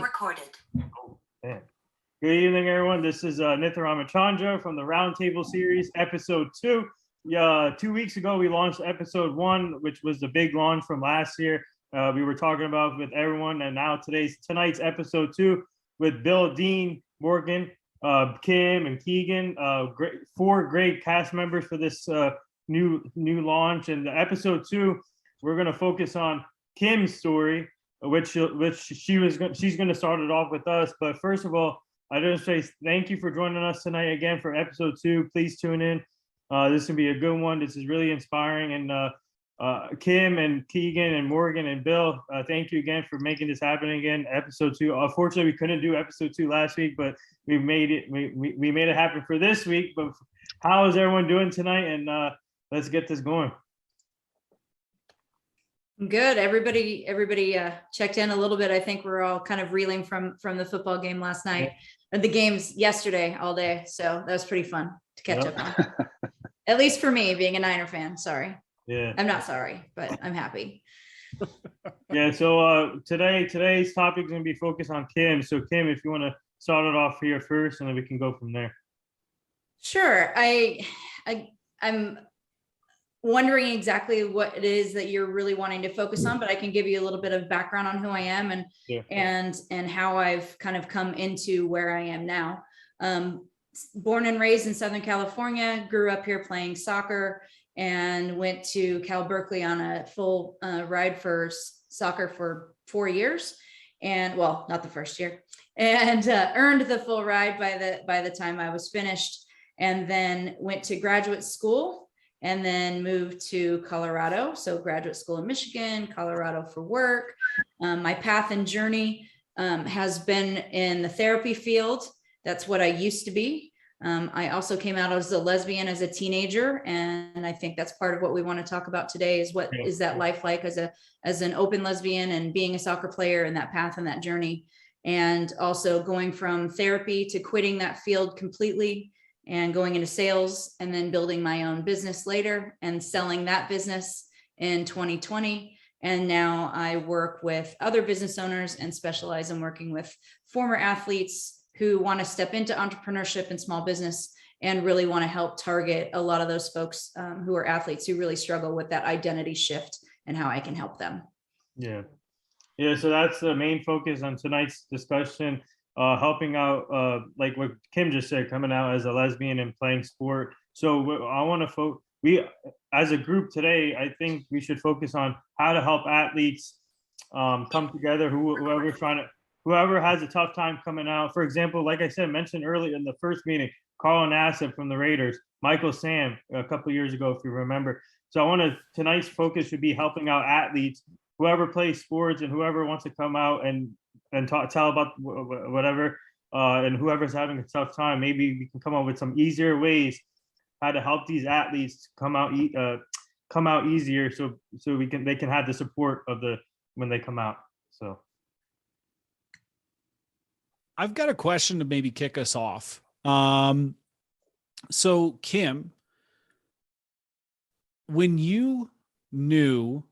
recorded. Oh, man. Good evening, everyone. This is Nithya Ramachandra from the Roundtable series, episode 2. 2 weeks ago, we launched episode 1, which was the big launch from last year. We were talking about with everyone, and now tonight's episode 2 with Bill, Dean, Morgan, Kim, and Keegan. Four great cast members for this new launch. And the episode 2, we're going to focus on Kim's story, which she's going to start it off with us. But first of all, I just say thank you for joining us tonight again for episode 2. Please tune in. This will be a good one. This is really inspiring. And Kim and Keegan and Morgan and Bill, thank you again for making this happen again. Episode 2. Unfortunately, we couldn't do episode 2 last week, but we made it. We made it happen for this week. But how is everyone doing tonight? And let's get this going. Good. Everybody checked in a little bit. I think we're all kind of reeling from the football game last night, or the games yesterday all day. So that was pretty fun to catch up on. At least for me, being a Niner fan. Sorry. Yeah. I'm not sorry, but I'm happy. Yeah. So today's topic is going to be focused on Kim. So Kim, if you want to start it off here first, and then we can go from there. Sure. I'm wondering exactly what it is that you're really wanting to focus on, but I can give you a little bit of background on who I am and how I've kind of come into where I am now. Born and raised in Southern California, grew up here playing soccer, and went to Cal Berkeley on a full ride for soccer for 4 years. And well, not the first year, and earned the full ride by the time I was finished, and then went to graduate school, and then moved to Colorado. So graduate school in Michigan, Colorado for work. My path and journey has been in the therapy field. That's what I used to be. I also came out as a lesbian as a teenager. And I think that's part of what we want to talk about today is what is that life like as an open lesbian and being a soccer player and that path and that journey. And also going from therapy to quitting that field completely and going into sales, and then building my own business later and selling that business in 2020. And now I work with other business owners and specialize in working with former athletes who want to step into entrepreneurship and small business and really want to help target a lot of those folks who are athletes who really struggle with that identity shift and how I can help them. Yeah. Yeah. So that's the main focus on tonight's discussion. Helping out, like what Kim just said, coming out as a lesbian and playing sport. So I want to we as a group today, I think we should focus on how to help athletes come together. Whoever has a tough time coming out. For example, like I said, mentioned earlier in the first meeting, Carl Nassib from the Raiders, Michael Sam a couple of years ago, if you remember. So tonight's focus should be helping out athletes, whoever plays sports and whoever wants to come out and tell about whatever, and whoever's having a tough time. Maybe we can come up with some easier ways how to help these athletes come out easier, so they can have the support of when they come out. So I've got a question to maybe kick us off. So Kim, when you knew,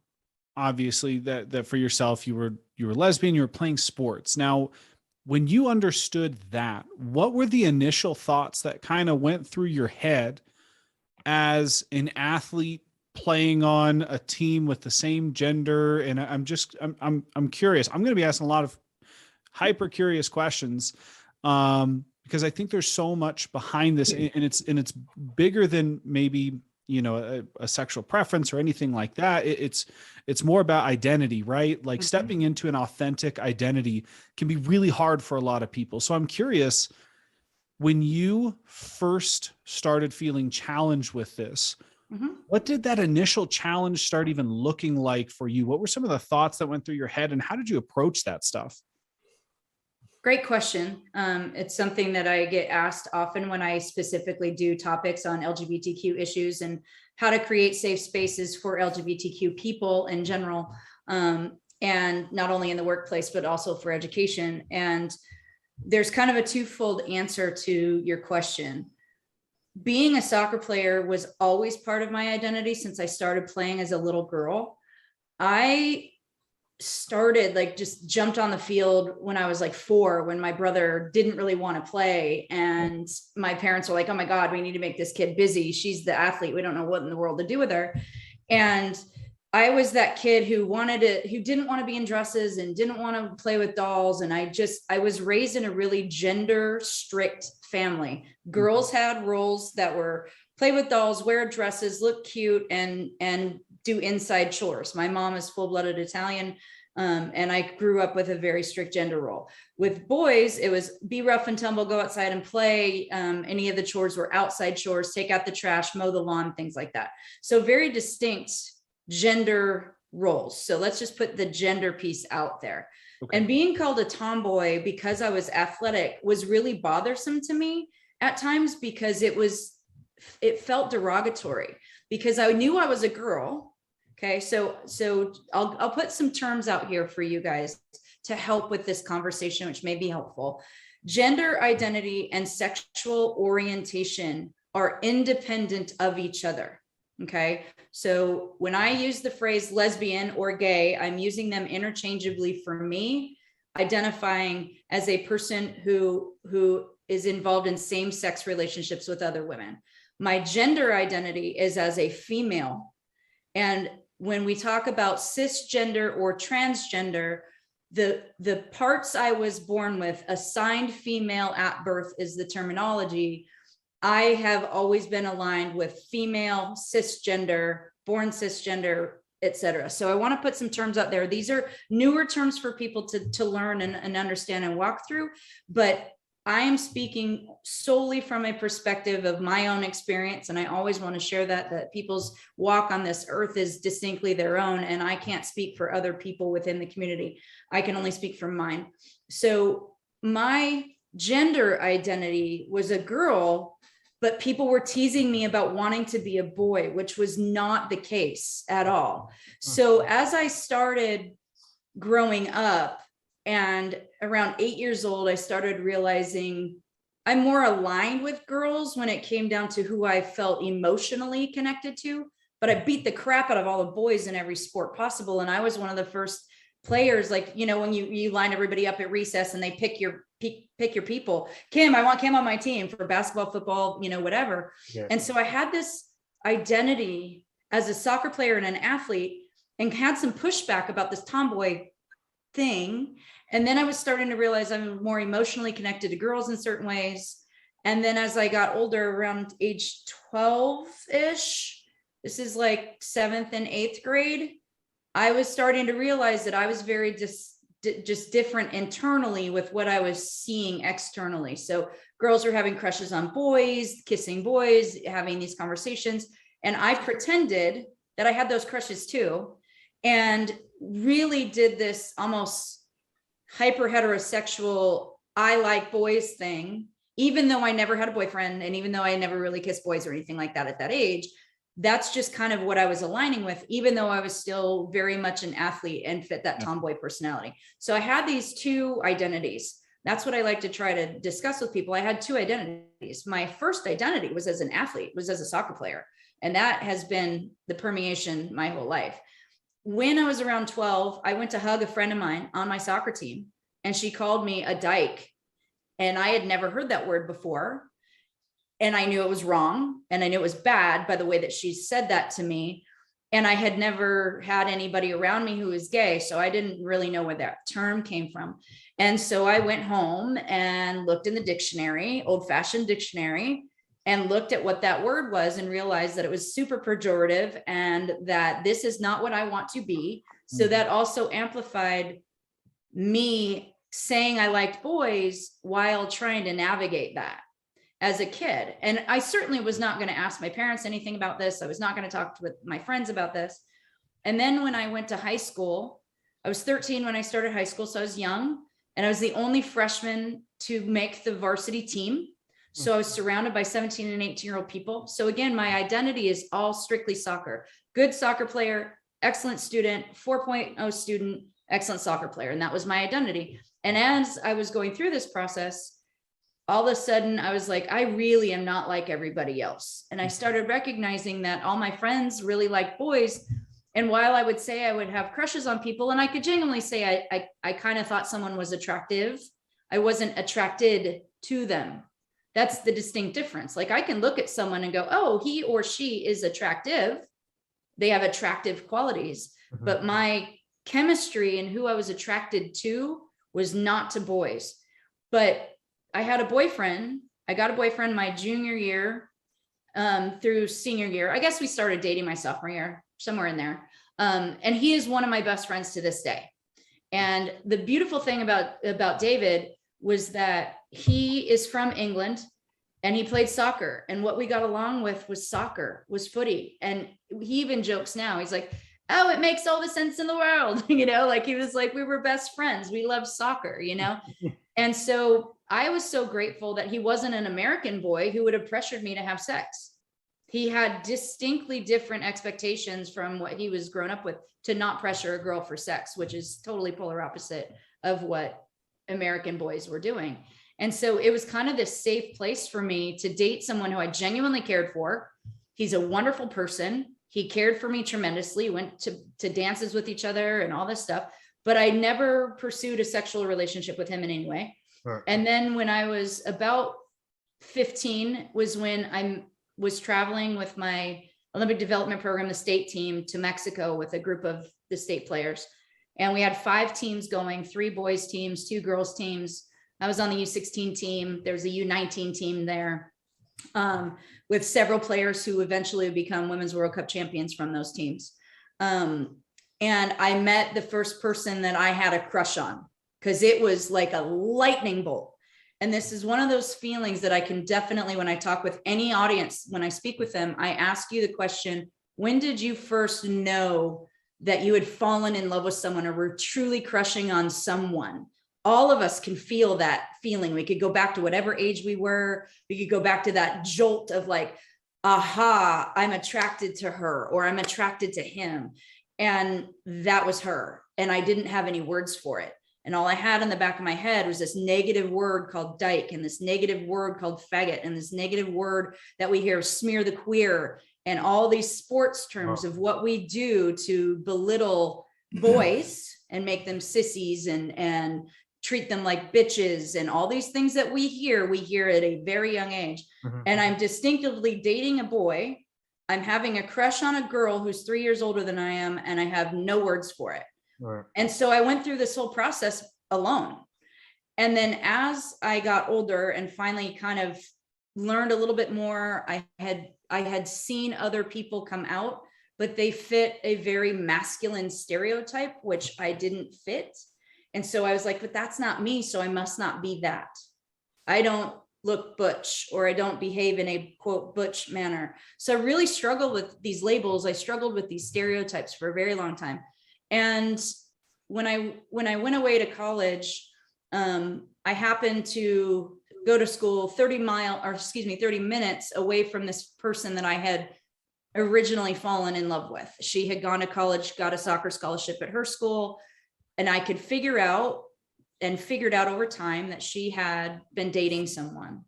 obviously, that for yourself, you were lesbian, you were playing sports. Now, when you understood that, what were the initial thoughts that kind of went through your head as an athlete playing on a team with the same gender? And I'm curious. I'm going to be asking a lot of hyper curious questions because I think there's so much behind this, and it's bigger than maybe a sexual preference or anything like that. It's more about identity, right? Like stepping into an authentic identity can be really hard for a lot of people. So I'm curious, when you first started feeling challenged with this, what did that initial challenge start even looking like for you? What were some of the thoughts that went through your head, and how did you approach that stuff? Great question. It's something that I get asked often when I specifically do topics on LGBTQ issues and how to create safe spaces for LGBTQ people in general, and not only in the workplace, but also for education. And there's kind of a twofold answer to your question. Being a soccer player was always part of my identity since I started playing as a little girl. I started like just jumped on the field when I was like 4, when my brother didn't really want to play. And my parents were like, oh my God, we need to make this kid busy. She's the athlete. We don't know what in the world to do with her. And I was that kid who didn't want to be in dresses and didn't want to play with dolls. And I was raised in a really gender strict family. Girls had roles that were play with dolls, wear dresses, look cute, and do inside chores. My mom is full-blooded Italian, and I grew up with a very strict gender role. With boys, it was be rough and tumble, go outside and play. Any of the chores were outside chores, take out the trash, mow the lawn, things like that. So very distinct gender roles. So let's just put the gender piece out there. Okay. And being called a tomboy because I was athletic was really bothersome to me at times, because it felt derogatory, because I knew I was a girl. Okay, so I'll put some terms out here for you guys to help with this conversation, which may be helpful. Gender identity and sexual orientation are independent of each other. Okay, so when I use the phrase lesbian or gay, I'm using them interchangeably for me, identifying as a person who is involved in same-sex relationships with other women. My gender identity is as a female. And when we talk about cisgender or transgender, the parts I was born with, assigned female at birth is the terminology. I have always been aligned with female, cisgender, born cisgender, etc. So I want to put some terms out there. These are newer terms for people to learn and understand and walk through, but I am speaking solely from a perspective of my own experience. And I always want to share that people's walk on this earth is distinctly their own. And I can't speak for other people within the community. I can only speak for mine. So my gender identity was a girl, but people were teasing me about wanting to be a boy, which was not the case at all. So as I started growing up, and around 8 years old, I started realizing I'm more aligned with girls when it came down to who I felt emotionally connected to, but I beat the crap out of all the boys in every sport possible. And I was one of the first players, like, you know, when you line everybody up at recess and they pick your people. Kim, I want Kim on my team for basketball, football, you know, whatever. Yeah. And so I had this identity as a soccer player and an athlete, and had some pushback about this tomboy thing. And then I was starting to realize I'm more emotionally connected to girls in certain ways. And then as I got older, around age 12-ish, this is like 7th and 8th grade, I was starting to realize that I was very just different internally with what I was seeing externally. So girls were having crushes on boys, kissing boys, having these conversations. And I pretended that I had those crushes too, and really did this almost hyper heterosexual, I like boys thing, even though I never had a boyfriend. And even though I never really kissed boys or anything like that at that age, that's just kind of what I was aligning with, even though I was still very much an athlete and fit that tomboy personality. So I had these two identities. That's what I like to try to discuss with people. I had two identities. My first identity was as an athlete, was as a soccer player. And that has been the permeation my whole life. When I was around 12, I went to hug a friend of mine on my soccer team, and she called me a dyke. And I had never heard that word before. And I knew it was wrong. And I knew it was bad by the way that she said that to me. And I had never had anybody around me who was gay. So I didn't really know where that term came from. And so I went home and looked in the dictionary, old-fashioned dictionary, and looked at what that word was and realized that it was super pejorative and that this is not what I want to be. So that also amplified me saying I liked boys while trying to navigate that as a kid. And I certainly was not going to ask my parents anything about this. I was not going to talk with my friends about this. And then when I went to high school, I was 13 when I started high school. So I was young, and I was the only freshman to make the varsity team. So I was surrounded by 17 and 18-year-old people. So again, my identity is all strictly soccer. Good soccer player, excellent student, 4.0 student, excellent soccer player. And that was my identity. And as I was going through this process, all of a sudden I was like, I really am not like everybody else. And I started recognizing that all my friends really like boys, And while I would say I would have crushes on people, and I could genuinely say I kind of thought someone was attractive, I wasn't attracted to them. That's the distinct difference. Like I can look at someone and go, oh, he or she is attractive. They have attractive qualities, but my chemistry and who I was attracted to was not to boys. But I had a boyfriend. I got a boyfriend my junior year through senior year. I guess we started dating my sophomore year, somewhere in there. And he is one of my best friends to this day. And the beautiful thing about David was that he is from England and he played soccer. And what we got along with was soccer, was footy. And he even jokes now, he's like, oh, it makes all the sense in the world. You know, like he was like, we were best friends. We loved soccer, you know? And so I was so grateful that he wasn't an American boy who would have pressured me to have sex. He had distinctly different expectations from what he was grown up with to not pressure a girl for sex, which is totally polar opposite of what American boys were doing. And so it was kind of this safe place for me to date someone who I genuinely cared for. He's a wonderful person. He cared for me tremendously, went to dances with each other and all this stuff, but I never pursued a sexual relationship with him in any way. Right. And then when I was about 15 was when I was traveling with my Olympic development program, the state team, to Mexico with a group of the state players. And we had 5 teams going, 3 boys teams, 2 girls teams. I was on the U16 team. There was a U19 team there with several players who eventually would become Women's World Cup champions from those teams. And I met the first person that I had a crush on because it was like a lightning bolt. And this is one of those feelings that I can definitely, when I talk with any audience, when I speak with them, I ask you the question, when did you first know that you had fallen in love with someone or were truly crushing on someone? All of us can feel that feeling. We could go back to whatever age we were. We could go back to that jolt of like, aha, I'm attracted to her or I'm attracted to him. And that was her. And I didn't have any words for it. And all I had in the back of my head was this negative word called dyke and this negative word called faggot and this negative word that we hear, smear the queer, and all these sports terms of what we do to belittle boys and make them sissies and treat them like bitches and all these things that we hear at a very young age. And I'm distinctively dating a boy. I'm having a crush on a girl who's 3 years older than I am, and I have no words for it. Right. And so I went through this whole process alone. And then as I got older and finally kind of learned a little bit more, I had seen other people come out, but they fit a very masculine stereotype, which I didn't fit. And so I was like, but that's not me. So I must not be that. I don't look butch, or I don't behave in a quote butch manner. So I really struggled with these labels. I struggled with these stereotypes for a very long time. And when I went away to college, I happened to go to school 30 minutes away from this person that I had originally fallen in love with. She had gone to college, got a soccer scholarship at her school, and I could figured out over time that she had been dating someone.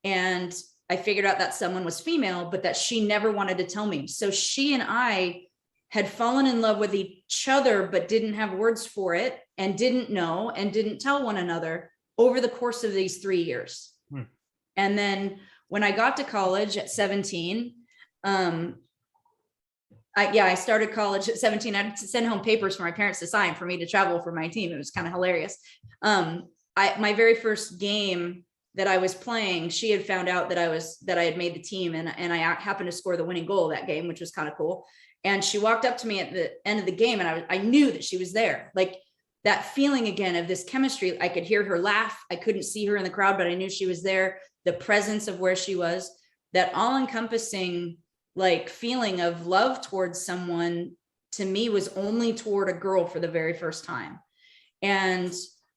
And I figured out that someone was female, but that she never wanted to tell me. So she and I had fallen in love with each other, but didn't have words for it and didn't know and didn't tell one another over the course of these 3 years. And then when I got to college at 17, I started college at 17. I had to send home papers for my parents to sign for me to travel for my team. It was kind of hilarious. My very first game that I was playing, she had found out that I had made the team, and I happened to score the winning goal of that game, which was kind of cool. And she walked up to me at the end of the game, and I knew that she was there. Like that feeling again of this chemistry. I could hear her laugh. I couldn't see her in the crowd, but I knew she was there. The presence of where she was, that all-encompassing like feeling of love towards someone, to me was only toward a girl for the very first time. And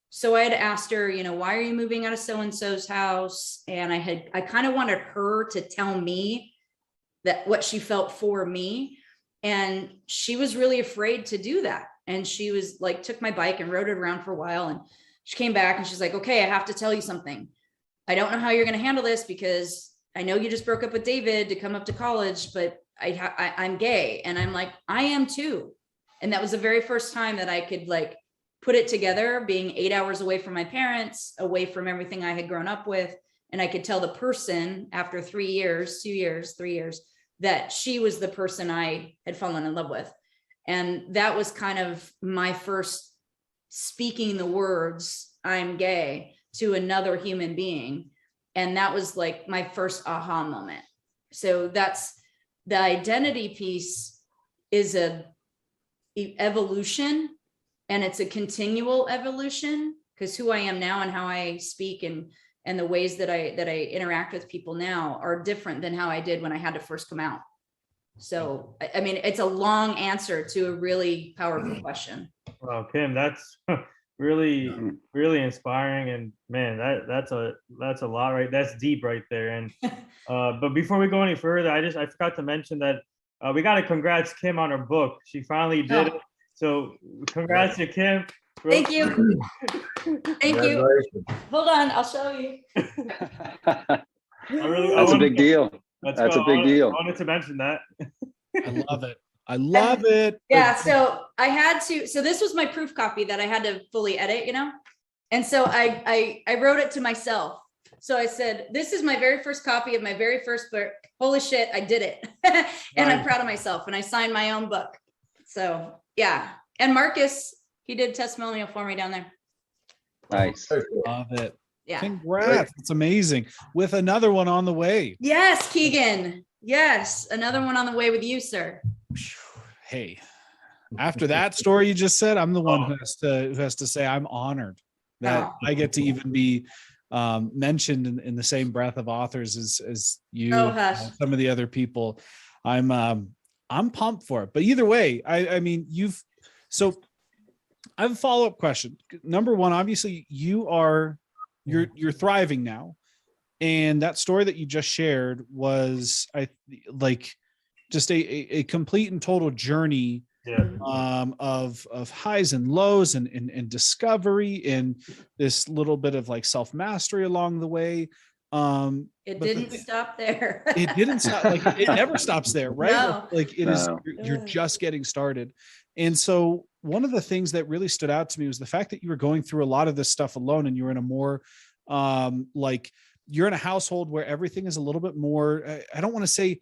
so I had asked her, why are you moving out of so-and-so's house? And I kind of wanted her to tell me that what she felt for me. And she was really afraid to do that. And she was like, took my bike and rode it around for a while. And she came back and she's like, okay, I have to tell you something. I don't know how you're going to handle this, because I know you just broke up with David to come up to college, but I'm gay. And I'm like, I am too. And that was the very first time that I could like put it together, being 8 hours away from my parents, away from everything I had grown up with. And I could tell the person after 3 years, 2 years, 3 years, that she was the person I had fallen in love with. And that was kind of my first speaking the words, I'm gay, to another human being. And that was like my first aha moment. So that's the identity piece, is a evolution, and it's a continual evolution, because who I am now and how I speak and the ways that I interact with people now are different than how I did when I had to first come out. So, I mean, it's a long answer to a really powerful question. Wow, Kim, that's really, really inspiring. And man, that's a lot, right? That's deep right there. And but before we go any further, I forgot to mention that we got to congrats Kim on her book. She finally did it. So congrats to Kim. Thank you. Thank you. Hold on, I'll show you. That's a big deal. That's a big deal. I wanted to mention that. I love it. I love it. Yeah, so I had to, so this was my proof copy that I had to fully edit, you know? And so I wrote it to myself. So I said, this is my very first copy of my very first book. Holy shit, I did it. And I'm proud of myself. And I signed my own book. So yeah. And Marcus, he did testimonial for me down there. Nice. Love it. Yeah. Congrats. It's amazing. With another one on the way. Yes, Keegan. Yes. Another one on the way with you, sir. Hey, after that story you just said, I'm the one who has to say I'm honored that I get to even be mentioned in the same breath of authors as you, some of the other people. I'm pumped for it. But either way, I mean, so I have a follow-up question. Number one, obviously you're thriving now. And that story that you just shared was just a complete and total journey of highs and lows and discovery and this little bit of like self-mastery along the way. It didn't stop there. It didn't stop. Like it never stops there, right? No. Like it is, you're just getting started. And so one of the things that really stood out to me was the fact that you were going through a lot of this stuff alone, and you were in a more you're in a household where everything is a little bit more, I don't want to say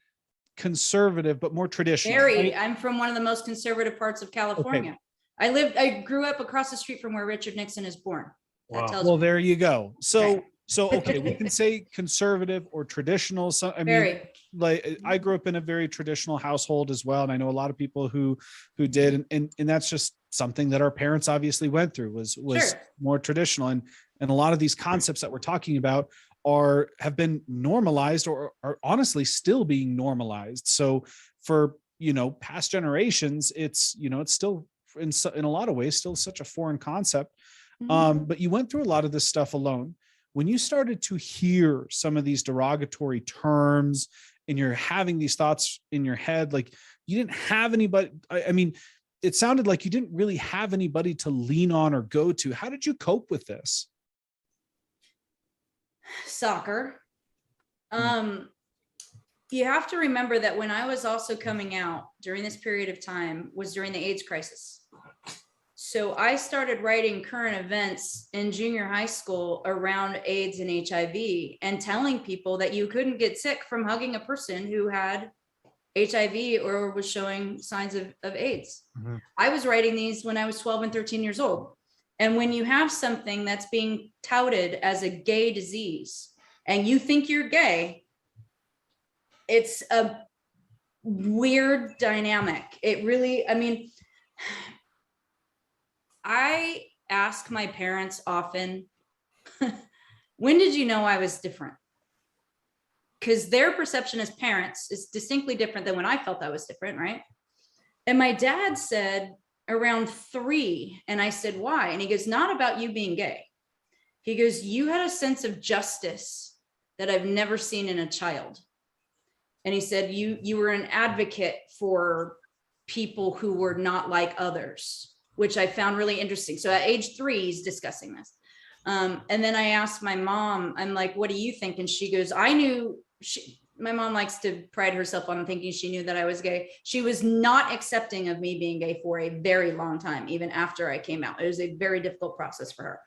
conservative, but more traditional. Very. I'm from one of the most conservative parts of California. Okay. I grew up across the street from where Richard Nixon is born. Wow. Well, there you go. So okay, we can say conservative or traditional. So I mean, like I grew up in a very traditional household as well, and I know a lot of people who did, and that's just something that our parents obviously went through was more traditional, and a lot of these concepts that we're talking about have been normalized or are honestly still being normalized. So for past generations, it's still in a lot of ways still such a foreign concept. But you went through a lot of this stuff alone. When you started to hear some of these derogatory terms and you're having these thoughts in your head, like you didn't have anybody, I mean, it sounded like you didn't really have anybody to lean on or go to. How did you cope with this? Soccer. You have to remember that when I was also coming out during this period of time was during the AIDS crisis. So I started writing current events in junior high school around AIDS and HIV and telling people that you couldn't get sick from hugging a person who had HIV or was showing signs of AIDS. Mm-hmm. I was writing these when I was 12 and 13 years old. And when you have something that's being touted as a gay disease and you think you're gay, it's a weird dynamic. It really, I mean, I ask my parents often, when did you know I was different? Because their perception as parents is distinctly different than when I felt I was different, right? And my dad said around 3, and I said, why? And he goes, not about you being gay. He goes, you had a sense of justice that I've never seen in a child. And he said, you were an advocate for people who were not like others, which I found really interesting. So at age 3, he's discussing this. And then I asked my mom, I'm like, what do you think? And she goes, my mom likes to pride herself on thinking she knew that I was gay. She was not accepting of me being gay for a very long time, even after I came out. It was a very difficult process for her.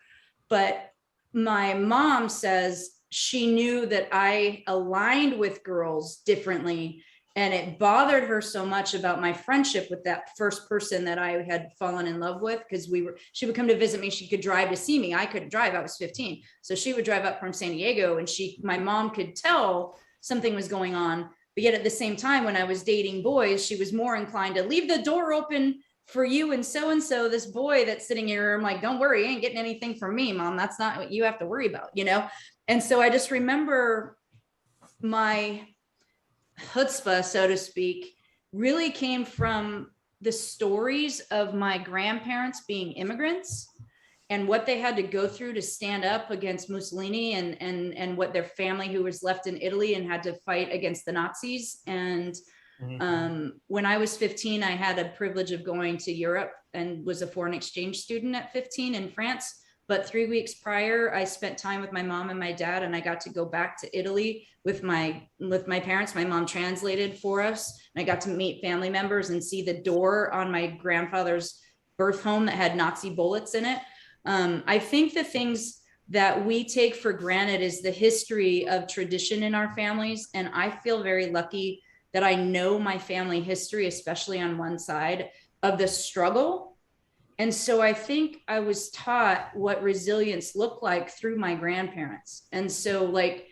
But my mom says she knew that I aligned with girls differently, and it bothered her so much about my friendship with that first person that I had fallen in love with, because she would come to visit me. She could drive to see me. I couldn't drive. I was 15. So she would drive up from San Diego, and my mom could tell something was going on. But yet at the same time, when I was dating boys, she was more inclined to leave the door open for you and so this boy that's sitting here. I'm like, don't worry, you ain't getting anything from me, Mom. That's not what you have to worry about, And so I just remember my chutzpah, so to speak, really came from the stories of my grandparents being immigrants and what they had to go through to stand up against Mussolini and what their family who was left in Italy and had to fight against the Nazis. And when I was 15, I had a privilege of going to Europe and was a foreign exchange student at 15 in France. But 3 weeks prior, I spent time with my mom and my dad, and I got to go back to Italy with my parents. My mom translated for us, and I got to meet family members and see the door on my grandfather's birth home that had Nazi bullets in it. I think the things that we take for granted is the history of tradition in our families. And I feel very lucky that I know my family history, especially on one side of the struggle. And so I think I was taught what resilience looked like through my grandparents. And so like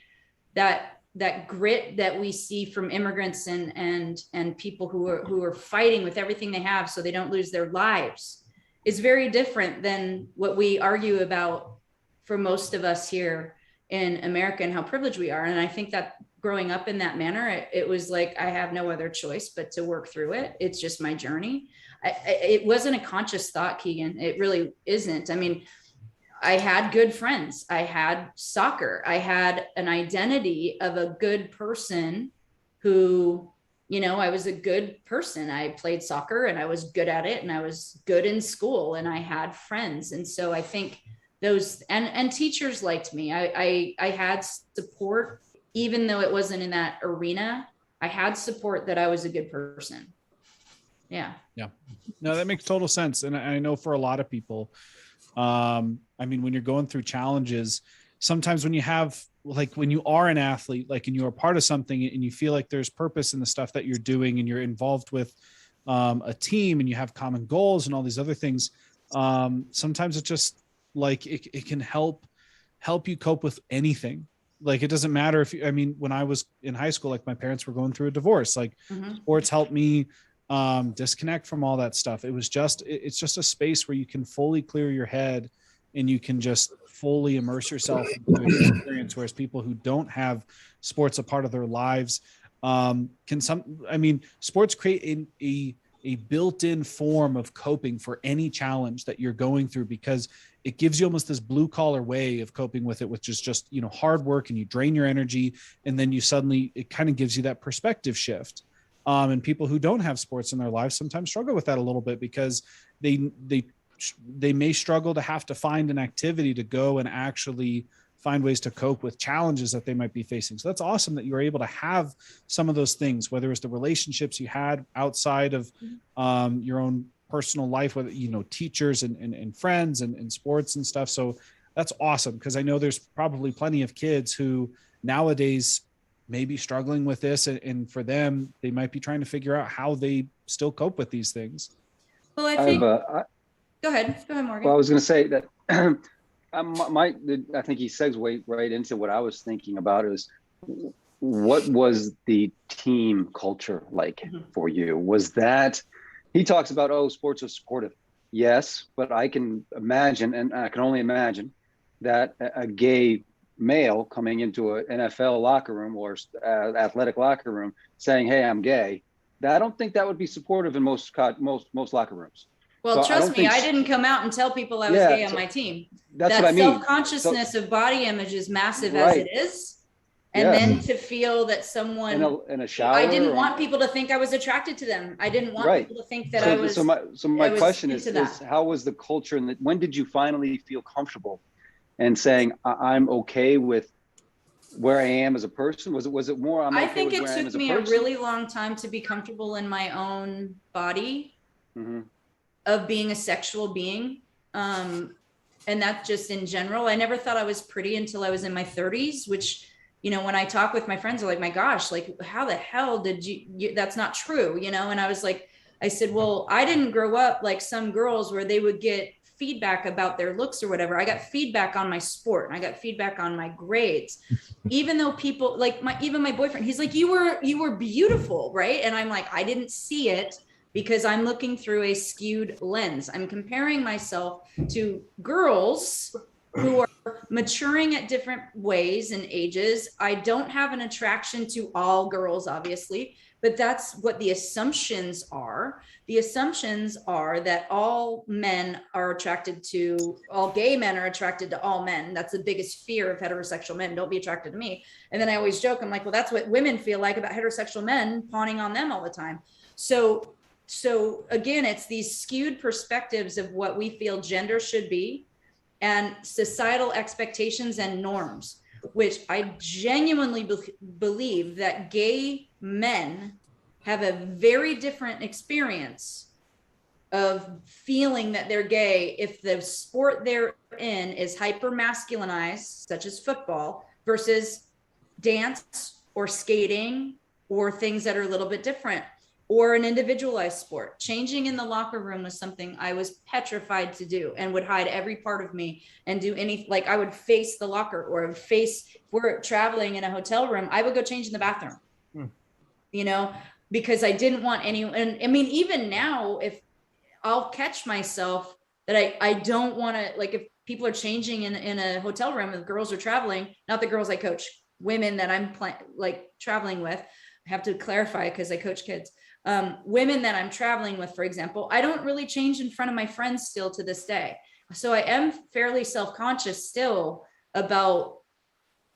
that grit that we see from immigrants and people who are fighting with everything they have so they don't lose their lives is very different than what we argue about for most of us here in America and how privileged we are. And I think that growing up in that manner, it was like, I have no other choice but to work through it. It's just my journey. It wasn't a conscious thought, Keegan. It really isn't. I mean, I had good friends. I had soccer. I had an identity of a good person who, I was a good person. I played soccer and I was good at it, and I was good in school, and I had friends. And so I think those, and teachers liked me. I had support, even though it wasn't in that arena. I had support that I was a good person. Yeah. No, that makes total sense. And I know for a lot of people, when you're going through challenges, sometimes when you have, like when you are an athlete, like, and you're a part of something and you feel like there's purpose in the stuff that you're doing, and you're involved with a team and you have common goals and all these other things. Sometimes it's just like, it can help you cope with anything. Like, it doesn't matter if when I was in high school, like my parents were going through a divorce, like sports helped me disconnect from all that stuff. It's just a space where you can fully clear your head and you can just fully immerse yourself into the experience. Whereas people who don't have sports a part of their lives, sports create a built-in form of coping for any challenge that you're going through, because it gives you almost this blue collar way of coping with it, which is just, hard work, and you drain your energy. And then it kind of gives you that perspective shift. And people who don't have sports in their lives sometimes struggle with that a little bit, because they may struggle to have to find an activity to go and actually find ways to cope with challenges that they might be facing. So that's awesome that you were able to have some of those things, whether it's the relationships you had outside of your own personal life, whether, teachers and friends and sports and stuff. So that's awesome, because I know there's probably plenty of kids who nowadays may be struggling with this, and for them, they might be trying to figure out how they still cope with these things. Well, I think, go ahead, Morgan. Well, I was going to say that I think he segues right into what I was thinking about, is what was the team culture like for you? Was that, he talks about, sports are supportive. Yes, but I can imagine, and I can only imagine, that a gay male coming into an NFL locker room or athletic locker room saying, "Hey, I'm gay," I don't think that would be supportive in most locker rooms. Well, so trust me, I didn't come out and tell people I was gay on my team. That's what I mean. Self-consciousness of body image is massive as it is. And then to feel that someone in a shower, I didn't want people to think I was attracted to them. I didn't want people to think that I was. So my question is how was the culture, and when did you finally feel comfortable and saying, I'm okay with where I am as a person? Was it more I'm okay I think with it where I am took as a me a person? really long time to be comfortable in my own body of being a sexual being. And that's just in general. I never thought I was pretty until I was in my 30s, which, you know, when I talk with my friends, they're like, my gosh, like, how the hell did you that's not true, you know? And I was like, I said, well, I didn't grow up like some girls where they would get feedback about their looks or whatever. I got feedback on my sport, and I got feedback on my grades. Even though people like even my boyfriend, he's like, you were beautiful, right? And I'm like, I didn't see it, because I'm looking through a skewed lens. I'm comparing myself to girls who are maturing at different ways and ages. I don't have an attraction to all girls, obviously, but that's what the assumptions are. The assumptions are that all men are attracted to, all gay men are attracted to all men. That's the biggest fear of heterosexual men. Don't be attracted to me. And then I always joke, I'm like, well, that's what women feel like about heterosexual men pawning on them all the time. So again, it's these skewed perspectives of what we feel gender should be, and societal expectations and norms, which I genuinely believe that gay men have a very different experience of feeling that they're gay if the sport they're in is hyper masculinized, such as football, versus dance or skating or things that are a little bit different, or an individualized sport. Changing in the locker room was something I was petrified to do, and would hide every part of me and do any, like I would face the locker, or I would face, if we're traveling in a hotel room, I would go change in the bathroom, you know, because I didn't want anyone. And I mean, even now, if I'll catch myself that I don't want to, like, if people are changing in a hotel room and girls are traveling, not the girls I coach, women that I'm like traveling with, I have to clarify because I coach kids. Women that I'm traveling with, for example, I don't really change in front of my friends still to this day. So I am fairly self-conscious still about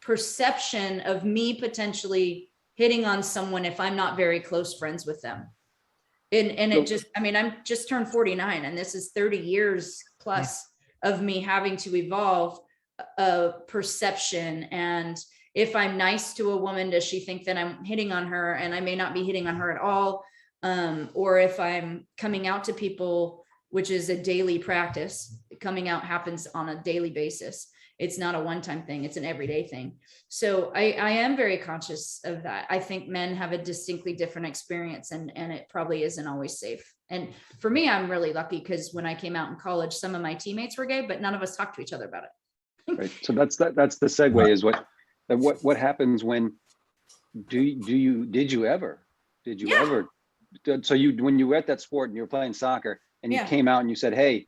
perception of me potentially hitting on someone if I'm not very close friends with them. And it just, I mean, I'm just turned 49, and this is 30 years plus of me having to evolve a perception. And if I'm nice to a woman, does she think that I'm hitting on her? And I may not be hitting on her at all. Or if I'm coming out to people, which is a daily practice, coming out happens on a daily basis. It's not a one-time thing, it's an everyday thing. So I am very conscious of that. I think men have a distinctly different experience, and it probably isn't always safe. And for me, I'm really lucky, because when I came out in college, some of my teammates were gay, but none of us talked to each other about it. Right. So that's the segue, is what happens when did you ever so when you were at that sport and you were playing soccer and you came out and you said, hey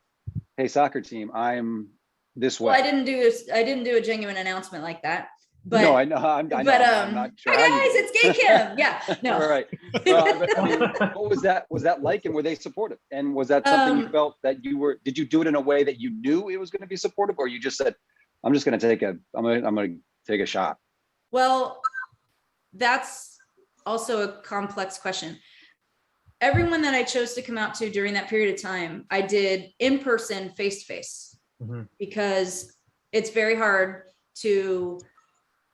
soccer team, I'm this way. Well, I didn't do a genuine announcement like that, but no, I know, I'm not sure. Hi guys, it's Gay Kim. Yeah, no. All right. I mean, what was that like, and were they supportive? And was that something you felt that did you do it in a way that you knew it was going to be supportive, or you just said, I'm going to take a shot? Well, that's also a complex question. Everyone that I chose to come out to during that period of time, I did in person, face to face, because it's very hard to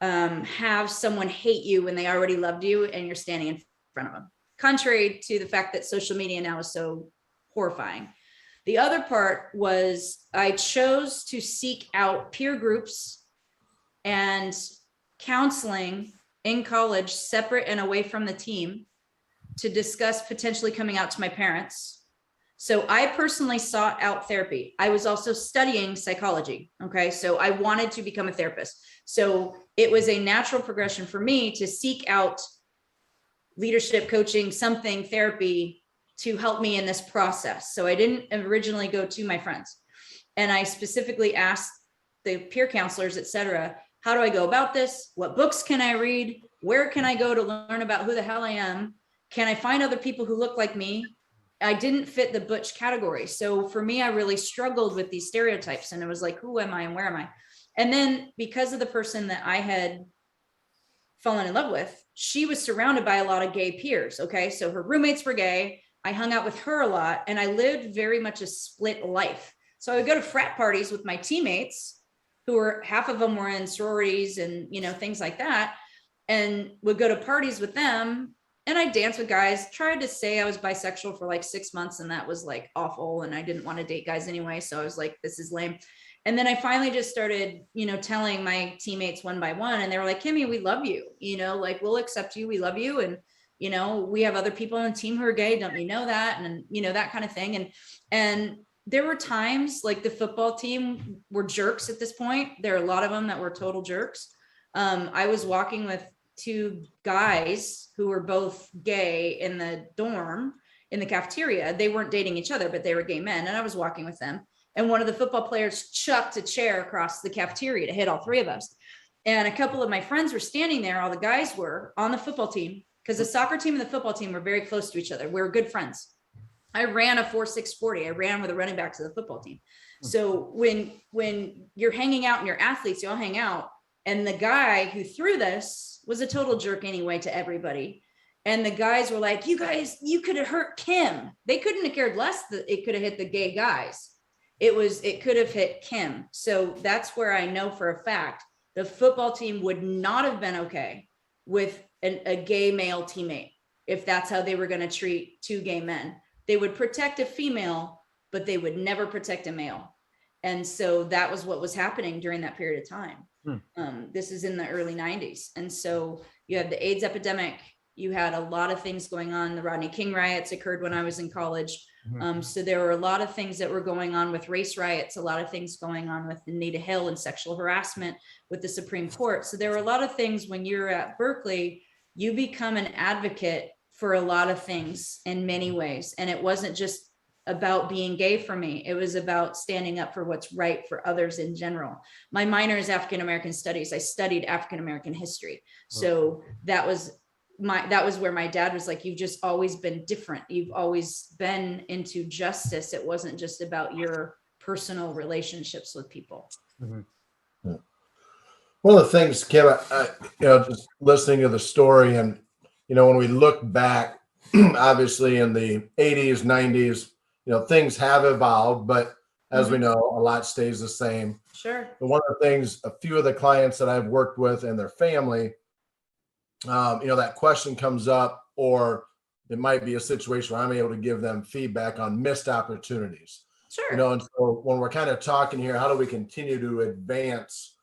have someone hate you when they already loved you and you're standing in front of them, contrary to the fact that social media now is so horrifying. The other part was I chose to seek out peer groups and counseling in college, separate and away from the team, to discuss potentially coming out to my parents. So I personally sought out therapy. I was also studying psychology. Okay. So I wanted to become a therapist. So it was a natural progression for me to seek out leadership coaching, something, therapy, to help me in this process. So I didn't originally go to my friends. And I specifically asked the peer counselors, et cetera, how do I go about this? What books can I read? Where can I go to learn about who the hell I am? Can I find other people who look like me? I didn't fit the butch category. So for me, I really struggled with these stereotypes, and it was like, who am I and where am I? And then because of the person that I had fallen in love with, she was surrounded by a lot of gay peers. Okay. So her roommates were gay. I hung out with her a lot, and I lived very much a split life. So I would go to frat parties with my teammates, who were, half of them were in sororities and, you know, things like that, and would go to parties with them. And I danced with guys, tried to say I was bisexual for like 6 months, and that was like awful. And I didn't want to date guys anyway. So I was like, this is lame. And then I finally just started, you know, telling my teammates one by one, and they were like, Kimmy, we love you, you know, like, we'll accept you. We love you. And, you know, we have other people on the team who are gay. Don't you know that? And, you know, that kind of thing. And there were times like the football team were jerks at this point. There are a lot of them that were total jerks. I was walking with 2 guys who were both gay in the dorm, in the cafeteria. They weren't dating each other, but they were gay men. And I was walking with them. And one of the football players chucked a chair across the cafeteria to hit all 3 of us. And a couple of my friends were standing there. All the guys were on the football team, because the soccer team and the football team were very close to each other. We were good friends. I ran a 4.6 40. I ran with the running backs of the football team. So when you're hanging out and you're athletes, you all hang out. And the guy who threw this was a total jerk anyway to everybody. And the guys were like, you guys, you could have hurt Kim. They couldn't have cared less that it could have hit the gay guys. It could have hit Kim. So that's where I know for a fact the football team would not have been okay with a gay male teammate if that's how they were going to treat 2 gay men. They would protect a female, but they would never protect a male. And so that was what was happening during that period of time. This is in the early 90s. And so you had the AIDS epidemic. You had a lot of things going on. The Rodney King riots occurred when I was in college. So there were a lot of things that were going on with race riots, a lot of things going on with Anita Hill and sexual harassment with the Supreme Court. So there were a lot of things when you're at Berkeley, you become an advocate for a lot of things in many ways. And it wasn't just about being gay for me. It was about standing up for what's right for others in general. My minor is African-American studies. I studied African-American history. So that was where my dad was like, you've just always been different. You've always been into justice. It wasn't just about your personal relationships with people. One of the things, Kim, just listening to the story, and, when we look back, obviously in the 80s, 90s, things have evolved, but as we know, a lot stays the same. Sure. But one of the things, a few of the clients that I've worked with and their family, that question comes up, or it might be a situation where I'm able to give them feedback on missed opportunities. Sure. And so when we're kind of talking here, how do we continue to advance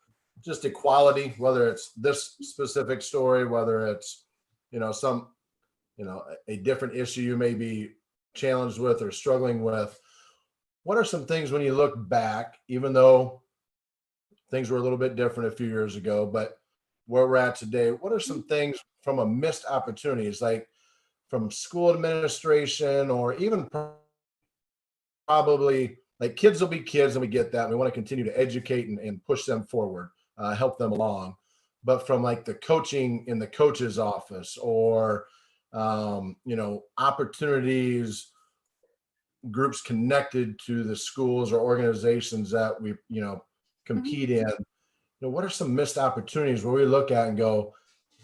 just equality, whether it's this specific story, whether it's, a different issue you may be challenged with or struggling with. What are some things when you look back, even though things were a little bit different a few years ago, but where we're at today, what are some things from a missed opportunities, like from school administration, or even probably like kids will be kids, and we get that. We want to continue to educate and push them forward, help them along. But from like the coaching in the coach's office, or, opportunities, groups connected to the schools or organizations that we, compete in, what are some missed opportunities where we look at and go,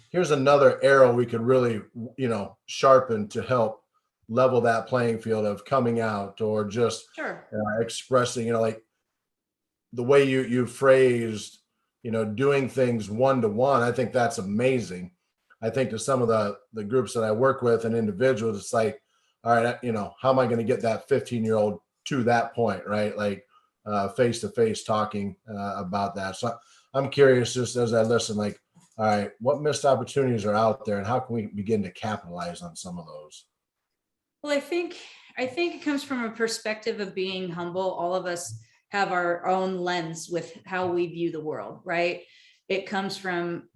here's another arrow we could really, sharpen to help level that playing field of coming out, or just expressing, like the way you phrased, doing things one-to-one. I think that's amazing. I think to some of the groups that I work with and individuals, it's like, all right, how am I going to get that 15-year-old to that point, right? Like face-to-face talking about that. So I'm curious, just as I listen, like, all right, what missed opportunities are out there, and how can we begin to capitalize on some of those? Well, I think it comes from a perspective of being humble. All of us have our own lens with how we view the world, right? It comes from,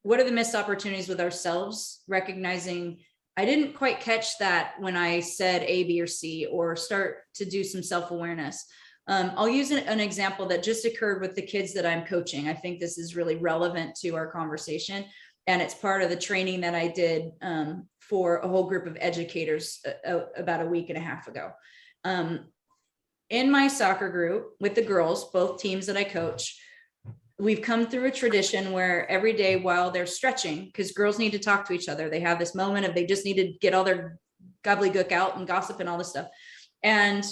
what are the missed opportunities with ourselves, recognizing I didn't quite catch that when I said A, B, or C, or start to do some self-awareness. I'll use an example that just occurred with the kids that I'm coaching. I think this is really relevant to our conversation, and it's part of the training that I did for a whole group of educators about a week and a half ago. In my soccer group with the girls, both teams that I coach, we've come through a tradition where every day while they're stretching, because girls need to talk to each other, they have this moment of they just need to get all their gobbledygook out and gossip and all this stuff. And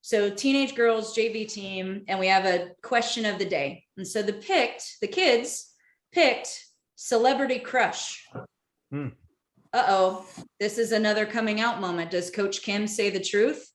So teenage girls JV team, and we have a question of the day. And so the kids picked celebrity crush. Uh-oh, this is another coming out moment. Does Coach Kim say the truth?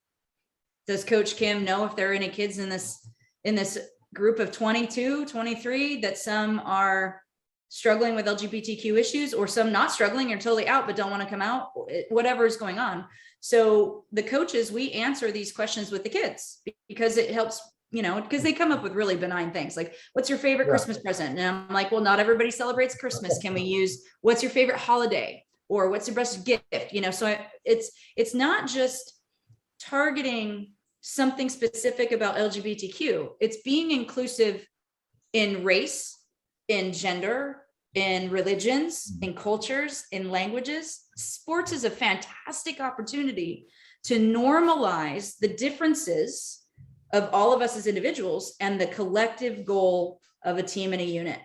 Does Coach Kim know if there are any kids in this group of 22, 23 that some are struggling with LGBTQ issues, or some not struggling or totally out but don't want to come out, whatever is going on. So the coaches, we answer these questions with the kids because it helps, because they come up with really benign things like, what's your favorite Christmas present? And I'm like, well, not everybody celebrates Christmas. Can we use, what's your favorite holiday? Or what's your best gift? So it's not just targeting something specific about LGBTQ. It's being inclusive in race, in gender, in religions, in cultures, in languages. Sports is a fantastic opportunity to normalize the differences of all of us as individuals and the collective goal of a team and a unit.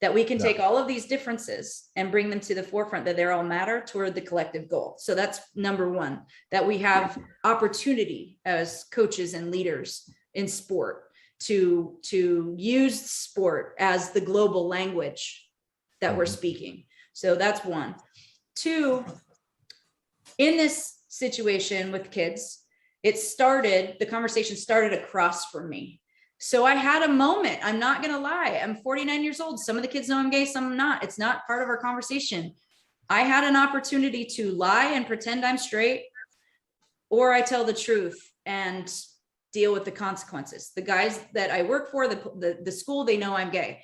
That we can take all of these differences and bring them to the forefront, that they all matter toward the collective goal. So that's number one, that we have opportunity as coaches and leaders in sport to use sport as the global language that we're speaking. So that's one. Two, in this situation with kids, the conversation started across from me. So I had a moment, I'm not going to lie. I'm 49 years old. Some of the kids know I'm gay, some I'm not. It's not part of our conversation. I had an opportunity to lie and pretend I'm straight, or I tell the truth and deal with the consequences. The guys that I work for, the school, they know I'm gay,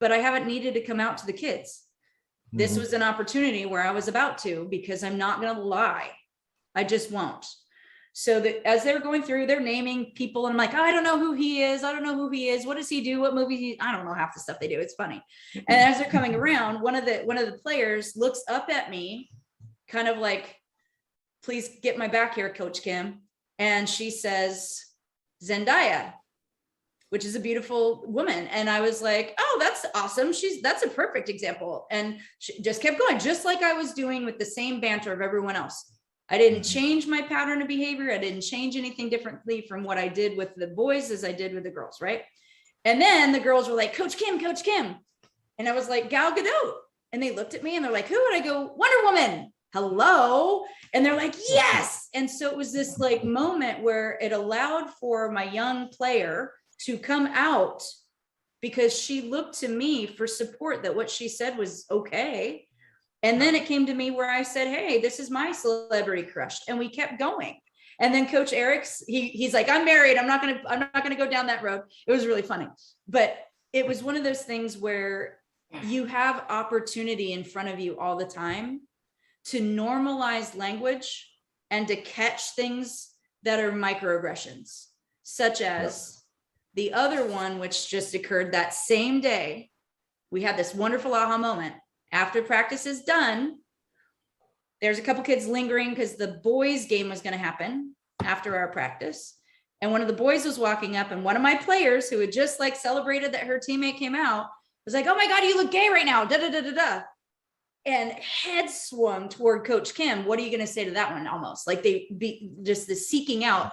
but I haven't needed to come out to the kids. This was an opportunity where I was about to, because I'm not going to lie. I just won't. So that as they're going through, they're naming people, and I'm like, oh, I don't know who he is. I don't know who he is. What does he do? What movie? I don't know half the stuff they do. It's funny. And as they're coming around, one of the players looks up at me, kind of like, please get my back here, Coach Kim. And she says, Zendaya, which is a beautiful woman. And I was like, oh, that's awesome. That's a perfect example. And she just kept going, just like I was doing with the same banter of everyone else. I didn't change my pattern of behavior. I didn't change anything differently from what I did with the boys as I did with the girls, right? And then the girls were like, Coach Kim, Coach Kim. And I was like, Gal Gadot. And they looked at me and they're like, who? And I go, Wonder Woman. Hello. And they're like, yes. And so it was this like moment where it allowed for my young player to come out, because she looked to me for support, that what she said was okay. And then it came to me where I said, hey, this is my celebrity crush. And we kept going. And then Coach Eric's, he's like, I'm married. I'm not gonna go down that road. It was really funny. But it was one of those things where you have opportunity in front of you all the time to normalize language and to catch things that are microaggressions, such as the other one, which just occurred that same day. We had this wonderful aha moment. After practice is done, there's a couple kids lingering because the boys' game was going to happen after our practice. And one of the boys was walking up, and one of my players, who had just like celebrated that her teammate came out, was like, oh my God, you look gay right now. Da, da, da, da, da. And head swung toward Coach Kim. What are you going to say to that one? Almost like they be just the seeking out,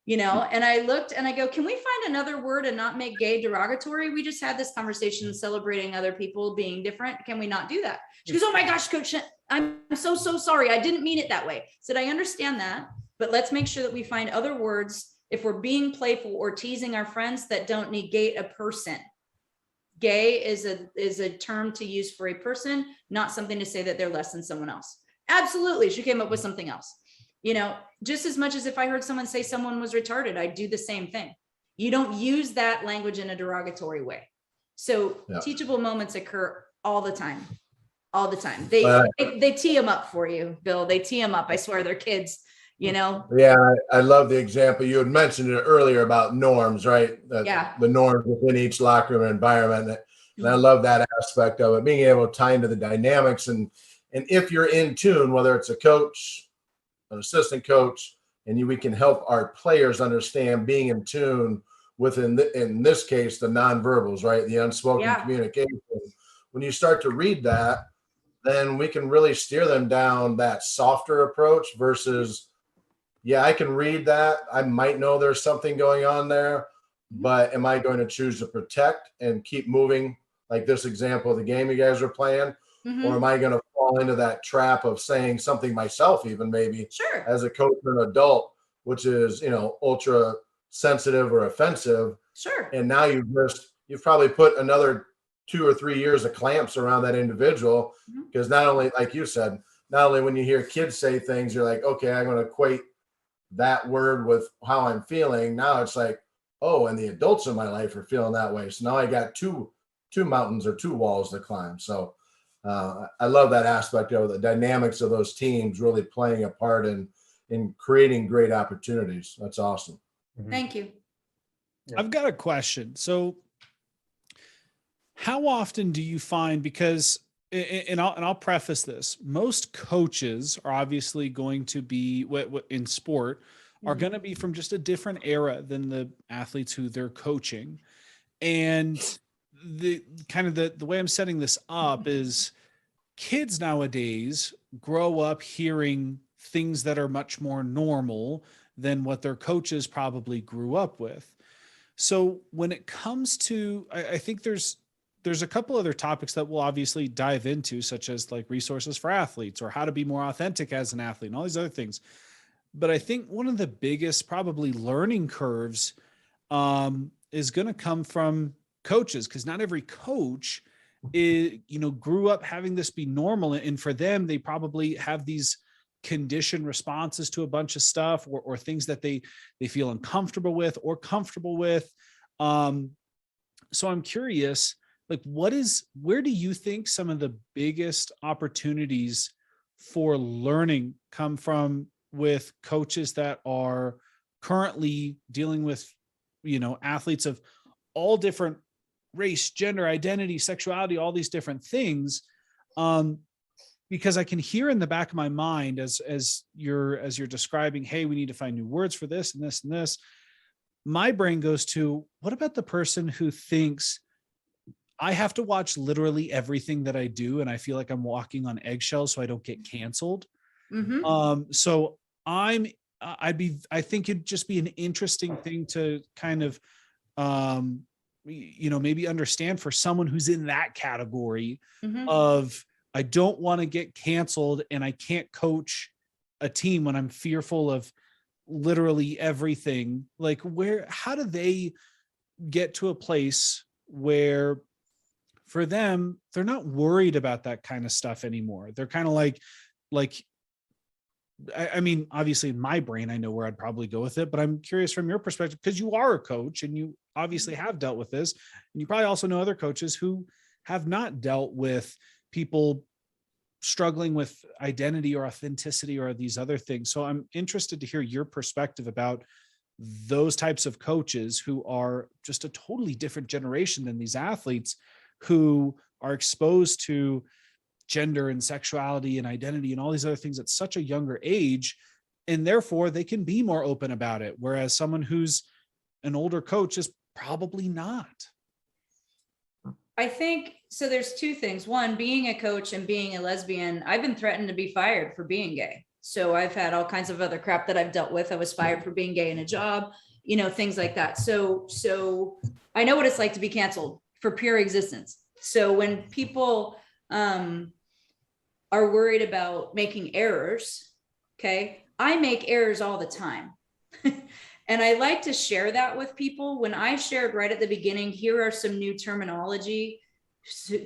and I looked and I go, can we find another word and not make gay derogatory? We just had this conversation celebrating other people being different. Can we not do that? She goes, oh my gosh, Coach, I'm so sorry. I didn't mean it that way. I said, I understand that, but let's make sure that we find other words if we're being playful or teasing our friends that don't negate a person. Gay is a term to use for a person, not something to say that they're less than someone else. Absolutely. She came up with something else. Just as much as if I heard someone say someone was retarded, I'd do the same thing. You don't use that language in a derogatory way. So teachable moments occur all the time. They tee them up for you, Bill. They tee them up. I swear, they're kids, Yeah, I love the example. You had mentioned it earlier about norms, right? The norms within each locker room environment. And I love that aspect of it, being able to tie into the dynamics. And if you're in tune, whether it's a coach, an assistant coach, and we can help our players understand being in tune with, in this case, the nonverbals, right? The unspoken communication. When you start to read that, then we can really steer them down that softer approach versus yeah, I can read that. I might know there's something going on there, but am I going to choose to protect and keep moving? Like this example of the game you guys are playing, or am I going to fall into that trap of saying something myself, even maybe Sure. as a coach or an adult, which is, ultra sensitive or offensive. Sure. And now you've probably put another 2 or 3 years of clamps around that individual, because not only, like you said, not only when you hear kids say things, you're like, okay, I'm going to equate that word with how I'm feeling. Now it's like, oh, and the adults in my life are feeling that way. So now I got two mountains or two walls to climb. So I love that aspect of the dynamics of those teams really playing a part in creating great opportunities. That's awesome. Thank you. I've got a question. So how often do you find, because, and I'll preface this, most coaches are obviously going to be in sport are going to be from just a different era than the athletes who they're coaching. And the way I'm setting this up is kids nowadays grow up hearing things that are much more normal than what their coaches probably grew up with. So when it comes to, I think there's a couple other topics that we'll obviously dive into, such as like resources for athletes or how to be more authentic as an athlete and all these other things. But I think one of the biggest probably learning curves is going to come from coaches, because not every coach grew up having this be normal. And for them, they probably have these conditioned responses to a bunch of stuff or things that they feel uncomfortable with or comfortable with. So I'm curious, like, where do you think some of the biggest opportunities for learning come from with coaches that are currently dealing with, athletes of all different race, gender, identity, sexuality, all these different things? Because I can hear in the back of my mind as you're describing, hey, we need to find new words for this and this and this. My brain goes to, what about the person who thinks I have to watch literally everything that I do, and I feel like I'm walking on eggshells so I don't get canceled? So I think it'd just be an interesting thing to kind of, maybe understand for someone who's in that category of, I don't want to get canceled and I can't coach a team when I'm fearful of literally everything. Like, how do they get to a place where for them, they're not worried about that kind of stuff anymore? They're kind of like, I mean, obviously in my brain, I know where I'd probably go with it, but I'm curious from your perspective, because you are a coach and you obviously have dealt with this, and you probably also know other coaches who have not dealt with people struggling with identity or authenticity or these other things. So I'm interested to hear your perspective about those types of coaches who are just a totally different generation than these athletes who are exposed to gender and sexuality and identity and all these other things at such a younger age, and therefore they can be more open about it, whereas someone who's an older coach is probably not. I think so. There's two things. One, being a coach and being a lesbian, I've been threatened to be fired for being gay. So I've had all kinds of other crap that I've dealt with. I was fired for being gay in a job, things like that. So I know what it's like to be canceled for pure existence. So when people are worried about making errors, okay, I make errors all the time. And I like to share that with people. When I shared right at the beginning, here are some new terminology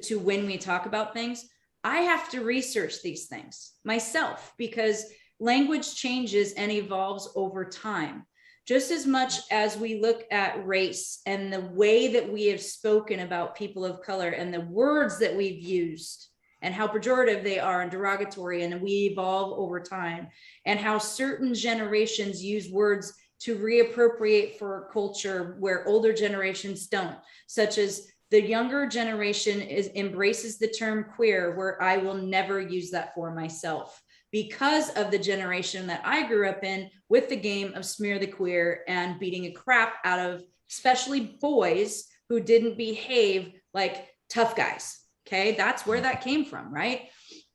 to when we talk about things, I have to research these things myself, because language changes and evolves over time. Just as much as we look at race and the way that we have spoken about people of color and the words that we've used and how pejorative they are and derogatory, and we evolve over time, and how certain generations use words to reappropriate for culture where older generations don't, such as the younger generation embraces the term queer, where I will never use that for myself because of the generation that I grew up in with the game of smear the queer and beating a crap out of especially boys who didn't behave like tough guys. Okay, that's where that came from, right?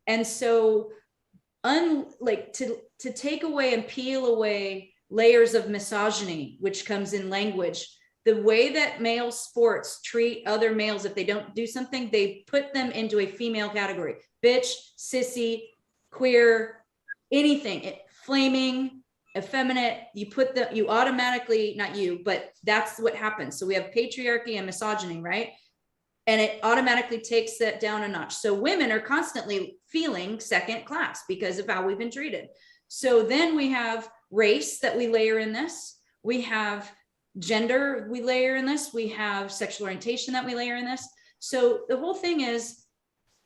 And so to take away and peel away layers of misogyny, which comes in language. The way that male sports treat other males, if they don't do something, they put them into a female category. Bitch, sissy, queer, anything, flaming, effeminate, you automatically, not you, but that's what happens. So we have patriarchy and misogyny, right? And it automatically takes that down a notch. So women are constantly feeling second class because of how we've been treated. So then we have race that we layer in this. We have gender we layer in this. We have sexual orientation that we layer in this. So the whole thing is,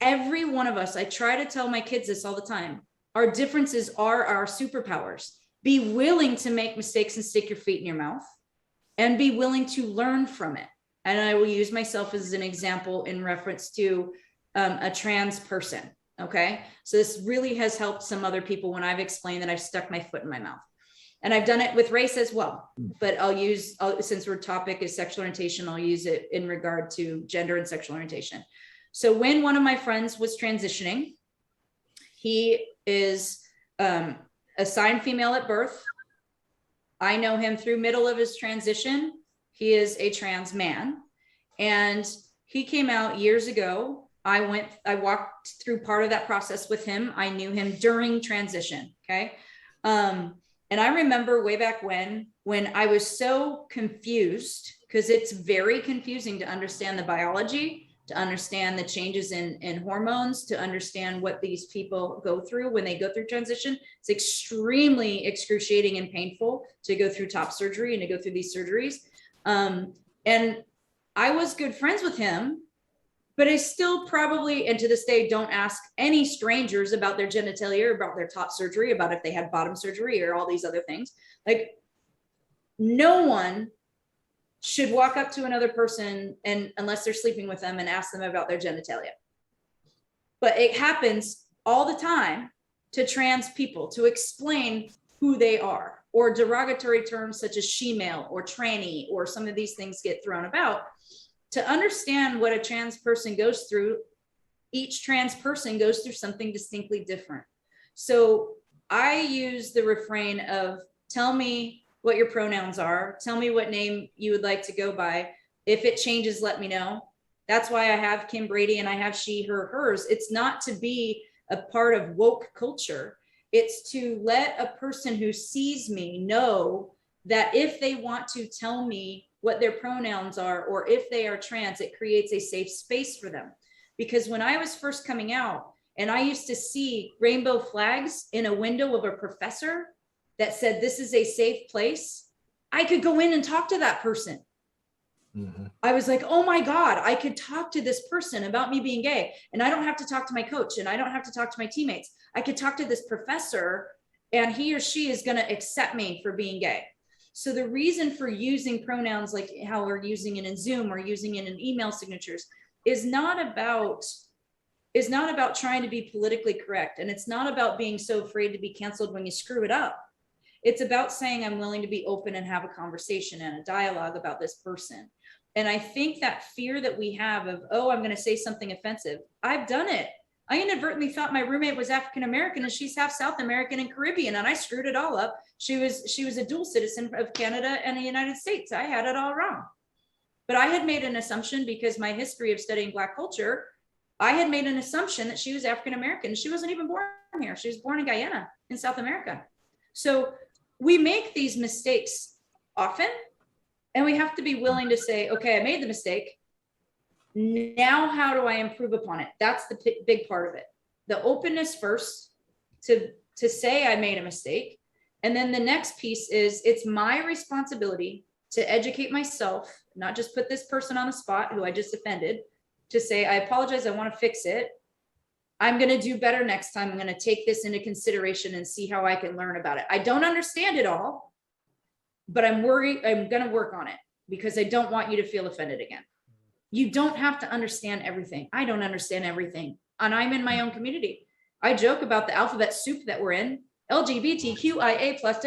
every one of us, I try to tell my kids this all the time, our differences are our superpowers. Be willing to make mistakes and stick your feet in your mouth, and be willing to learn from it. And I will use myself as an example in reference to a trans person. Okay. So this really has helped some other people when I've explained that I've stuck my foot in my mouth. And I've done it with race as well, but since our topic is sexual orientation, I'll use it in regard to gender and sexual orientation. So when one of my friends was transitioning, he is assigned female at birth. I know him through middle of his transition. He is a trans man, and he came out years ago. I walked through part of that process with him. I knew him during transition. Okay. And I remember way back when I was so confused, because it's very confusing to understand the biology, to understand the changes in hormones, to understand what these people go through when they go through transition. It's extremely excruciating and painful to go through top surgery and to go through these surgeries. And I was good friends with him, but I still probably, and to this day, don't ask any strangers about their genitalia, or about their top surgery, about if they had bottom surgery or all these other things. Like, no one should walk up to another person, and unless they're sleeping with them, and ask them about their genitalia. But it happens all the time to trans people, to explain who they are, or derogatory terms such as she-male or tranny, or some of these things get thrown about. To understand what a trans person goes through, each trans person goes through something distinctly different. So I use the refrain of, tell me what your pronouns are. Tell me what name you would like to go by. If it changes, let me know. That's why I have Kim Brady and I have she, her, hers. It's not to be a part of woke culture. It's to let a person who sees me know that if they want to tell me what their pronouns are, or if they are trans, it creates a safe space for them. Because when I was first coming out, and I used to see rainbow flags in a window of a professor that said, this is a safe place, I could go in and talk to that person. Mm-hmm. I was like, oh my God, I could talk to this person about me being gay. And I don't have to talk to my coach, and I don't have to talk to my teammates. I could talk to this professor, and he or she is going to accept me for being gay. So the reason for using pronouns like how we're using it in Zoom or using it in email signatures is not about trying to be politically correct. And it's not about being so afraid to be canceled when you screw it up. It's about saying, I'm willing to be open and have a conversation and a dialogue about this person. And I think that fear that we have of, oh, I'm going to say something offensive. I've done it. I inadvertently thought my roommate was African-American, and she's half South American and Caribbean, and I screwed it all up. She was a dual citizen of Canada and the United States. I had it all wrong. But I had made an assumption, because my history of studying Black culture, I had made an assumption that she was African-American. She wasn't even born here. She was born in Guyana in South America. So we make these mistakes often, and we have to be willing to say, okay, I made the mistake. Now, how do I improve upon it? That's the big part of it. The openness first to say I made a mistake. And then the next piece is, it's my responsibility to educate myself, not just put this person on the spot who I just offended, to say, I apologize, I want to fix it. I'm going to do better next time. I'm going to take this into consideration and see how I can learn about it. I don't understand it all, but I'm going to work on it, because I don't want you to feel offended again. You don't have to understand everything. I don't understand everything. And I'm in my own community. I joke about the alphabet soup that we're in, LGBTQIA plus.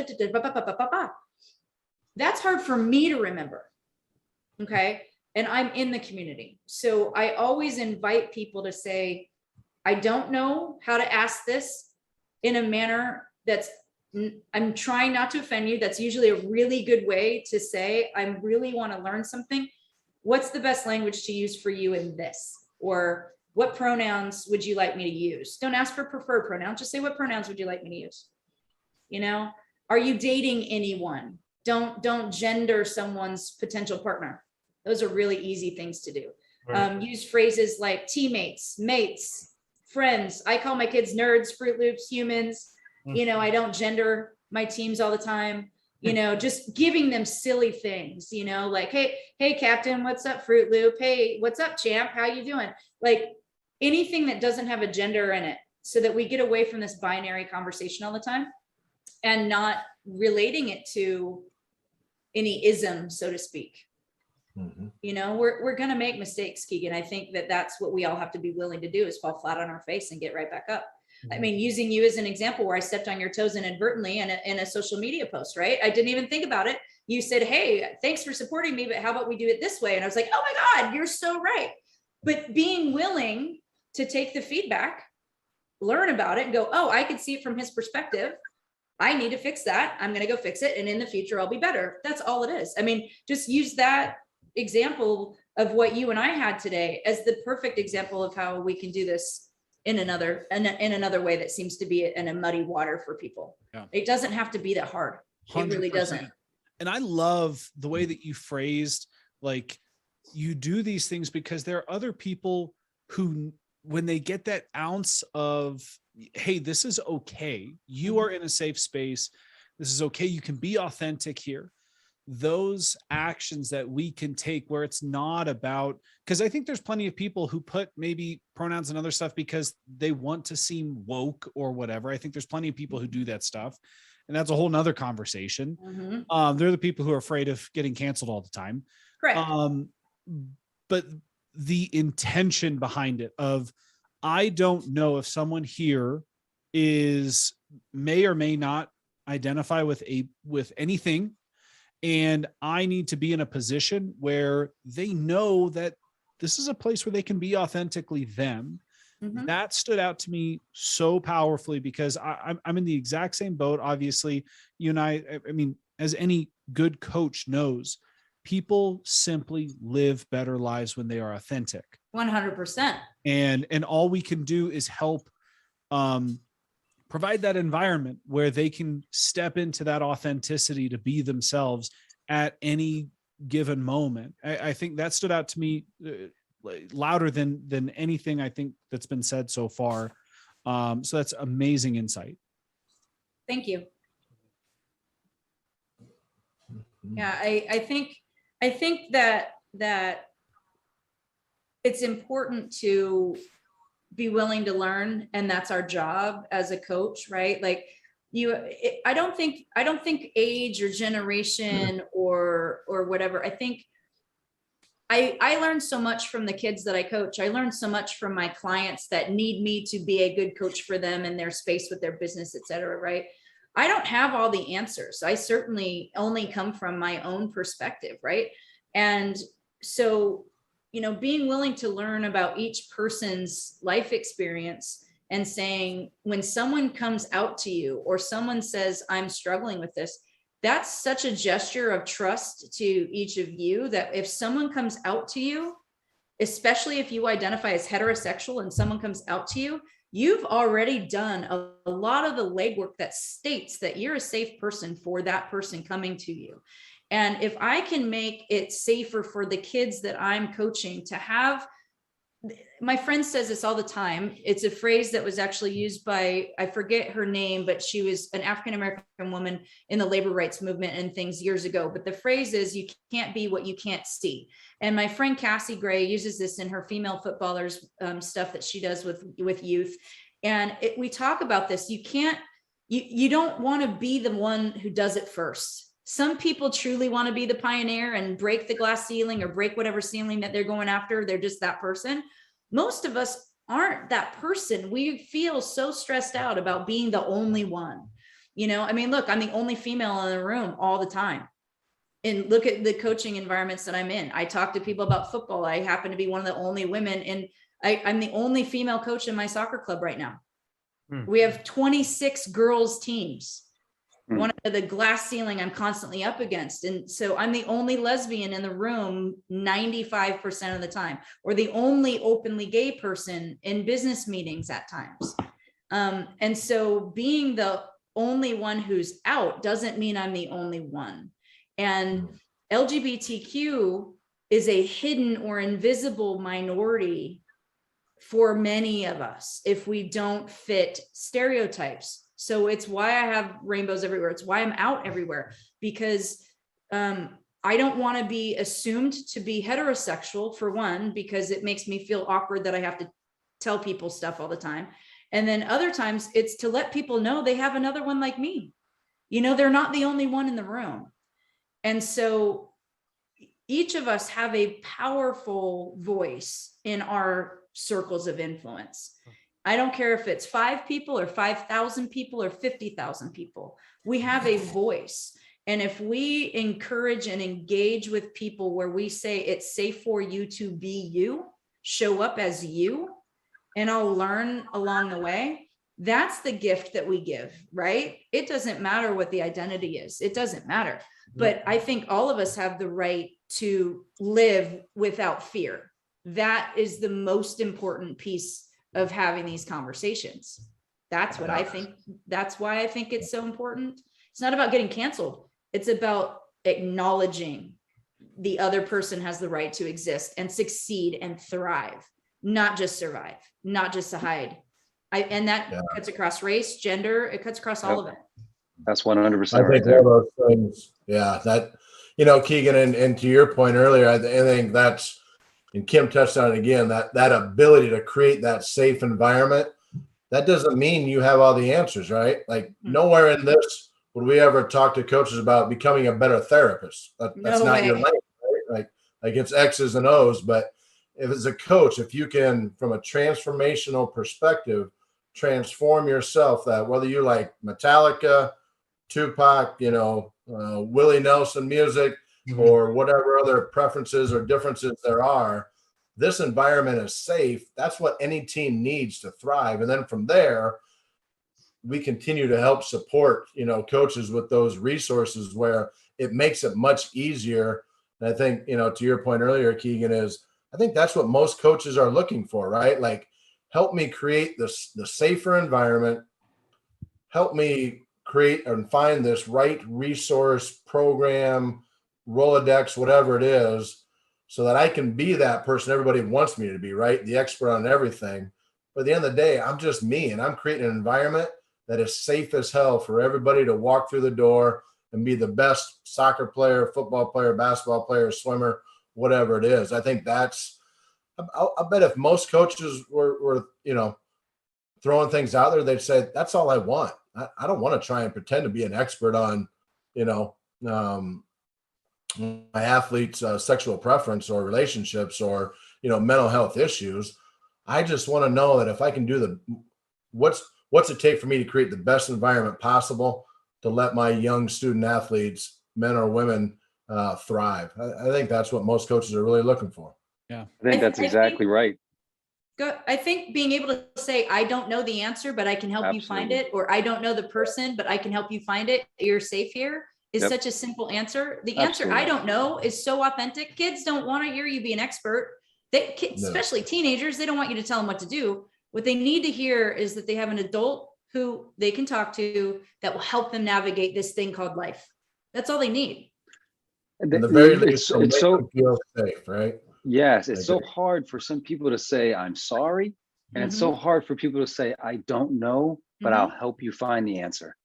That's hard for me to remember. Okay. And I'm in the community. So I always invite people to say, I don't know how to ask this. in a manner that's, I'm trying not to offend you. That's usually a really good way to say, I really want to learn something. What's the best language to use for you in this? Or what pronouns would you like me to use? Don't ask for preferred pronouns. Just say, what pronouns would you like me to use? You know, are you dating anyone? Don't gender someone's potential partner. Those are really easy things to do. Right. Use phrases like teammates, mates, friends. I call my kids nerds, Fruit Loops, humans. You know, I don't gender my teams all the time. You know, just giving them silly things, you know, like, hey, Captain, what's up, Fruit Loop? Hey, what's up, champ? How you doing? Like anything that doesn't have a gender in it, so that we get away from this binary conversation all the time and not relating it to any ism, so to speak. You know, we're going to make mistakes, Keegan. I think that that's what we all have to be willing to do, is fall flat on our face and get right back up. I mean, using you as an example where I stepped on your toes inadvertently in a social media post, right? I didn't even think about it. You said, hey, thanks for supporting me, but how about we do it this way? And I was like, oh my God, you're so right. But being willing to take the feedback, learn about it and go, oh, I could see it from his perspective. I need to fix that. I'm going to go fix it. And in the future, I'll be better. That's all it is. I mean, just use that example of what you and I had today as the perfect example of how we can do this in another way that seems to be in a muddy water for people. Yeah. It doesn't have to be that hard. 100%. It really doesn't. And I love the way that you phrased, like, you do these things because there are other people who, when they get that ounce of, hey, this is okay, you are in a safe space, this is okay, you can be authentic here. Those actions that we can take where it's not about, because I think there's plenty of people who put maybe pronouns and other stuff because they want to seem woke or whatever. I think there's plenty of people who do that stuff, and that's a whole nother conversation. They're the people who are afraid of getting canceled all the time. Correct. But the intention behind it of, I don't know if someone here may or may not identify with anything, and I need to be in a position where they know that this is a place where they can be authentically them. That stood out to me so powerfully, because I'm in the exact same boat. Obviously, you and I mean, as any good coach knows, people simply live better lives when they are authentic. 100%. And all we can do is help provide that environment where they can step into that authenticity to be themselves at any given moment. I think that stood out to me louder than anything I think that's been said so far. So that's amazing insight. Thank you. Yeah, I think that it's important to be willing to learn, and that's our job as a coach, right? Like I don't think age or generation or whatever. I think I learned so much from the kids that I coach. I learned so much from my clients that need me to be a good coach for them in their space with their business, et cetera, right? I don't have all the answers. I certainly only come from my own perspective, right? And so, you know, being willing to learn about each person's life experience and saying, when someone comes out to you or someone says, I'm struggling with this, that's such a gesture of trust to each of you, that if someone comes out to you, especially if you identify as heterosexual and someone comes out to you, you've already done a lot of the legwork that states that you're a safe person for that person coming to you. And if I can make it safer for the kids that I'm coaching to have, my friend says this all the time. It's a phrase that was actually used by, I forget her name, but she was an African-American woman in the labor rights movement and things years ago. But the phrase is, you can't be what you can't see. And my friend Cassie Gray uses this in her female footballers stuff that she does with youth. And we talk about this. You don't want to be the one who does it first. Some people truly want to be the pioneer and break the glass ceiling or break whatever ceiling that they're going after. They're just that person. Most of us aren't that person. We feel so stressed out about being the only one. You know, I mean, look, I'm the only female in the room all the time. And look at the coaching environments that I'm in. I talk to people about football. I happen to be one of the only women, and I'm the only female coach in my soccer club right now. We have 26 girls teams. Hmm. One of the glass ceiling I'm constantly up against. And so I'm the only lesbian in the room 95% of the time, or the only openly gay person in business meetings at times. And so being the only one who's out doesn't mean I'm the only one. And LGBTQ is a hidden or invisible minority for many of us if we don't fit stereotypes. So it's why I have rainbows everywhere. It's why I'm out everywhere, because I don't want to be assumed to be heterosexual, for one, because it makes me feel awkward that I have to tell people stuff all the time. And then other times it's to let people know they have another one like me. You know, they're not the only one in the room. And so each of us have a powerful voice in our circles of influence. I don't care if it's 5 people or 5,000 people or 50,000 people. We have a voice. And if we encourage and engage with people where we say it's safe for you to be you, show up as you, and I'll learn along the way, that's the gift that we give, right? It doesn't matter what the identity is. It doesn't matter. But I think all of us have the right to live without fear. That is the most important piece of having these conversations. That's what I think. That's why I think it's so important. It's not about getting canceled. It's about acknowledging the other person has the right to exist and succeed and thrive, not just survive, not just to hide. And that cuts across race, gender, it cuts across all of it. That's 100% I right think there. all those things, that, Keegan, and to your point earlier, I think that's, and Kim touched on it again, that ability to create that safe environment, that doesn't mean you have all the answers, right? Like nowhere in this would we ever talk to coaches about becoming a better therapist. That's not your lane, right? Like it's X's and O's, but if as a coach, if you can, from a transformational perspective, transform yourself, that whether you like Metallica, Tupac, Willie Nelson music, or whatever other preferences or differences there are, this environment is safe. That's what any team needs to thrive. And then from there, we continue to help support, coaches with those resources where it makes it much easier. And I think, to your point earlier, Keegan, is I think that's what most coaches are looking for, right? Like, help me create the safer environment. Help me create and find this right resource, program, Rolodex, whatever it is, so that I can be that person everybody wants me to be, right? The expert on everything. But at the end of the day, I'm just me, and I'm creating an environment that is safe as hell for everybody to walk through the door and be the best soccer player, football player, basketball player, swimmer, whatever it is. I think that's, I bet if most coaches were throwing things out there, they'd say, that's all I want. I don't want to try and pretend to be an expert on, my athlete's sexual preference or relationships or, mental health issues. I just want to know that if I can do what's it take for me to create the best environment possible to let my young student athletes, men or women, thrive. I think that's what most coaches are really looking for. Yeah, I think that's exactly right. I think being able to say, I don't know the answer, but I can help you find it, or I don't know the person, but I can help you find it. You're safe here is such a simple answer. The answer I don't know is so authentic. Kids don't want to hear you be an expert. Especially teenagers, they don't want you to tell them what to do. What they need to hear is that they have an adult who they can talk to that will help them navigate this thing called life. That's all they need. At the very least, it's so feel safe, right? Yes, it's so hard for some people to say, I'm sorry. And it's so hard for people to say, I don't know, but I'll help you find the answer.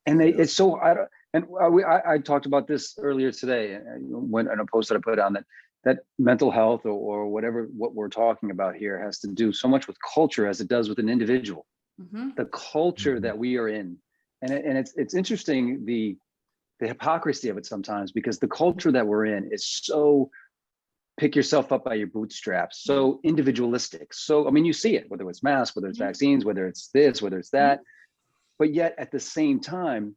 And it's so, I talked about this earlier today when in a post that I put on that mental health or whatever, what we're talking about here has to do so much with culture as it does with an individual, the culture that we are in. And it's interesting, the hypocrisy of it sometimes, because the culture that we're in is so pick yourself up by your bootstraps, so individualistic. So, I mean, you see it, whether it's masks, whether it's vaccines, whether it's this, whether it's that, but yet at the same time,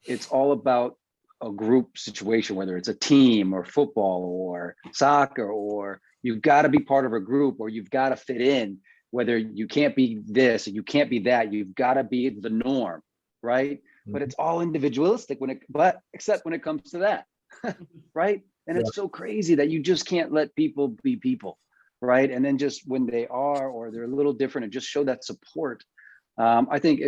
it's all about a group situation, whether it's a team or football or soccer, or you've got to be part of a group or you've got to fit in. whether you can't be this and you can't be that, you've got to be the norm, right? But it's all individualistic except when it comes to that, right? And it's so crazy that you just can't let people be people, right? And then just when they are, or they're a little different, and just show that support. I think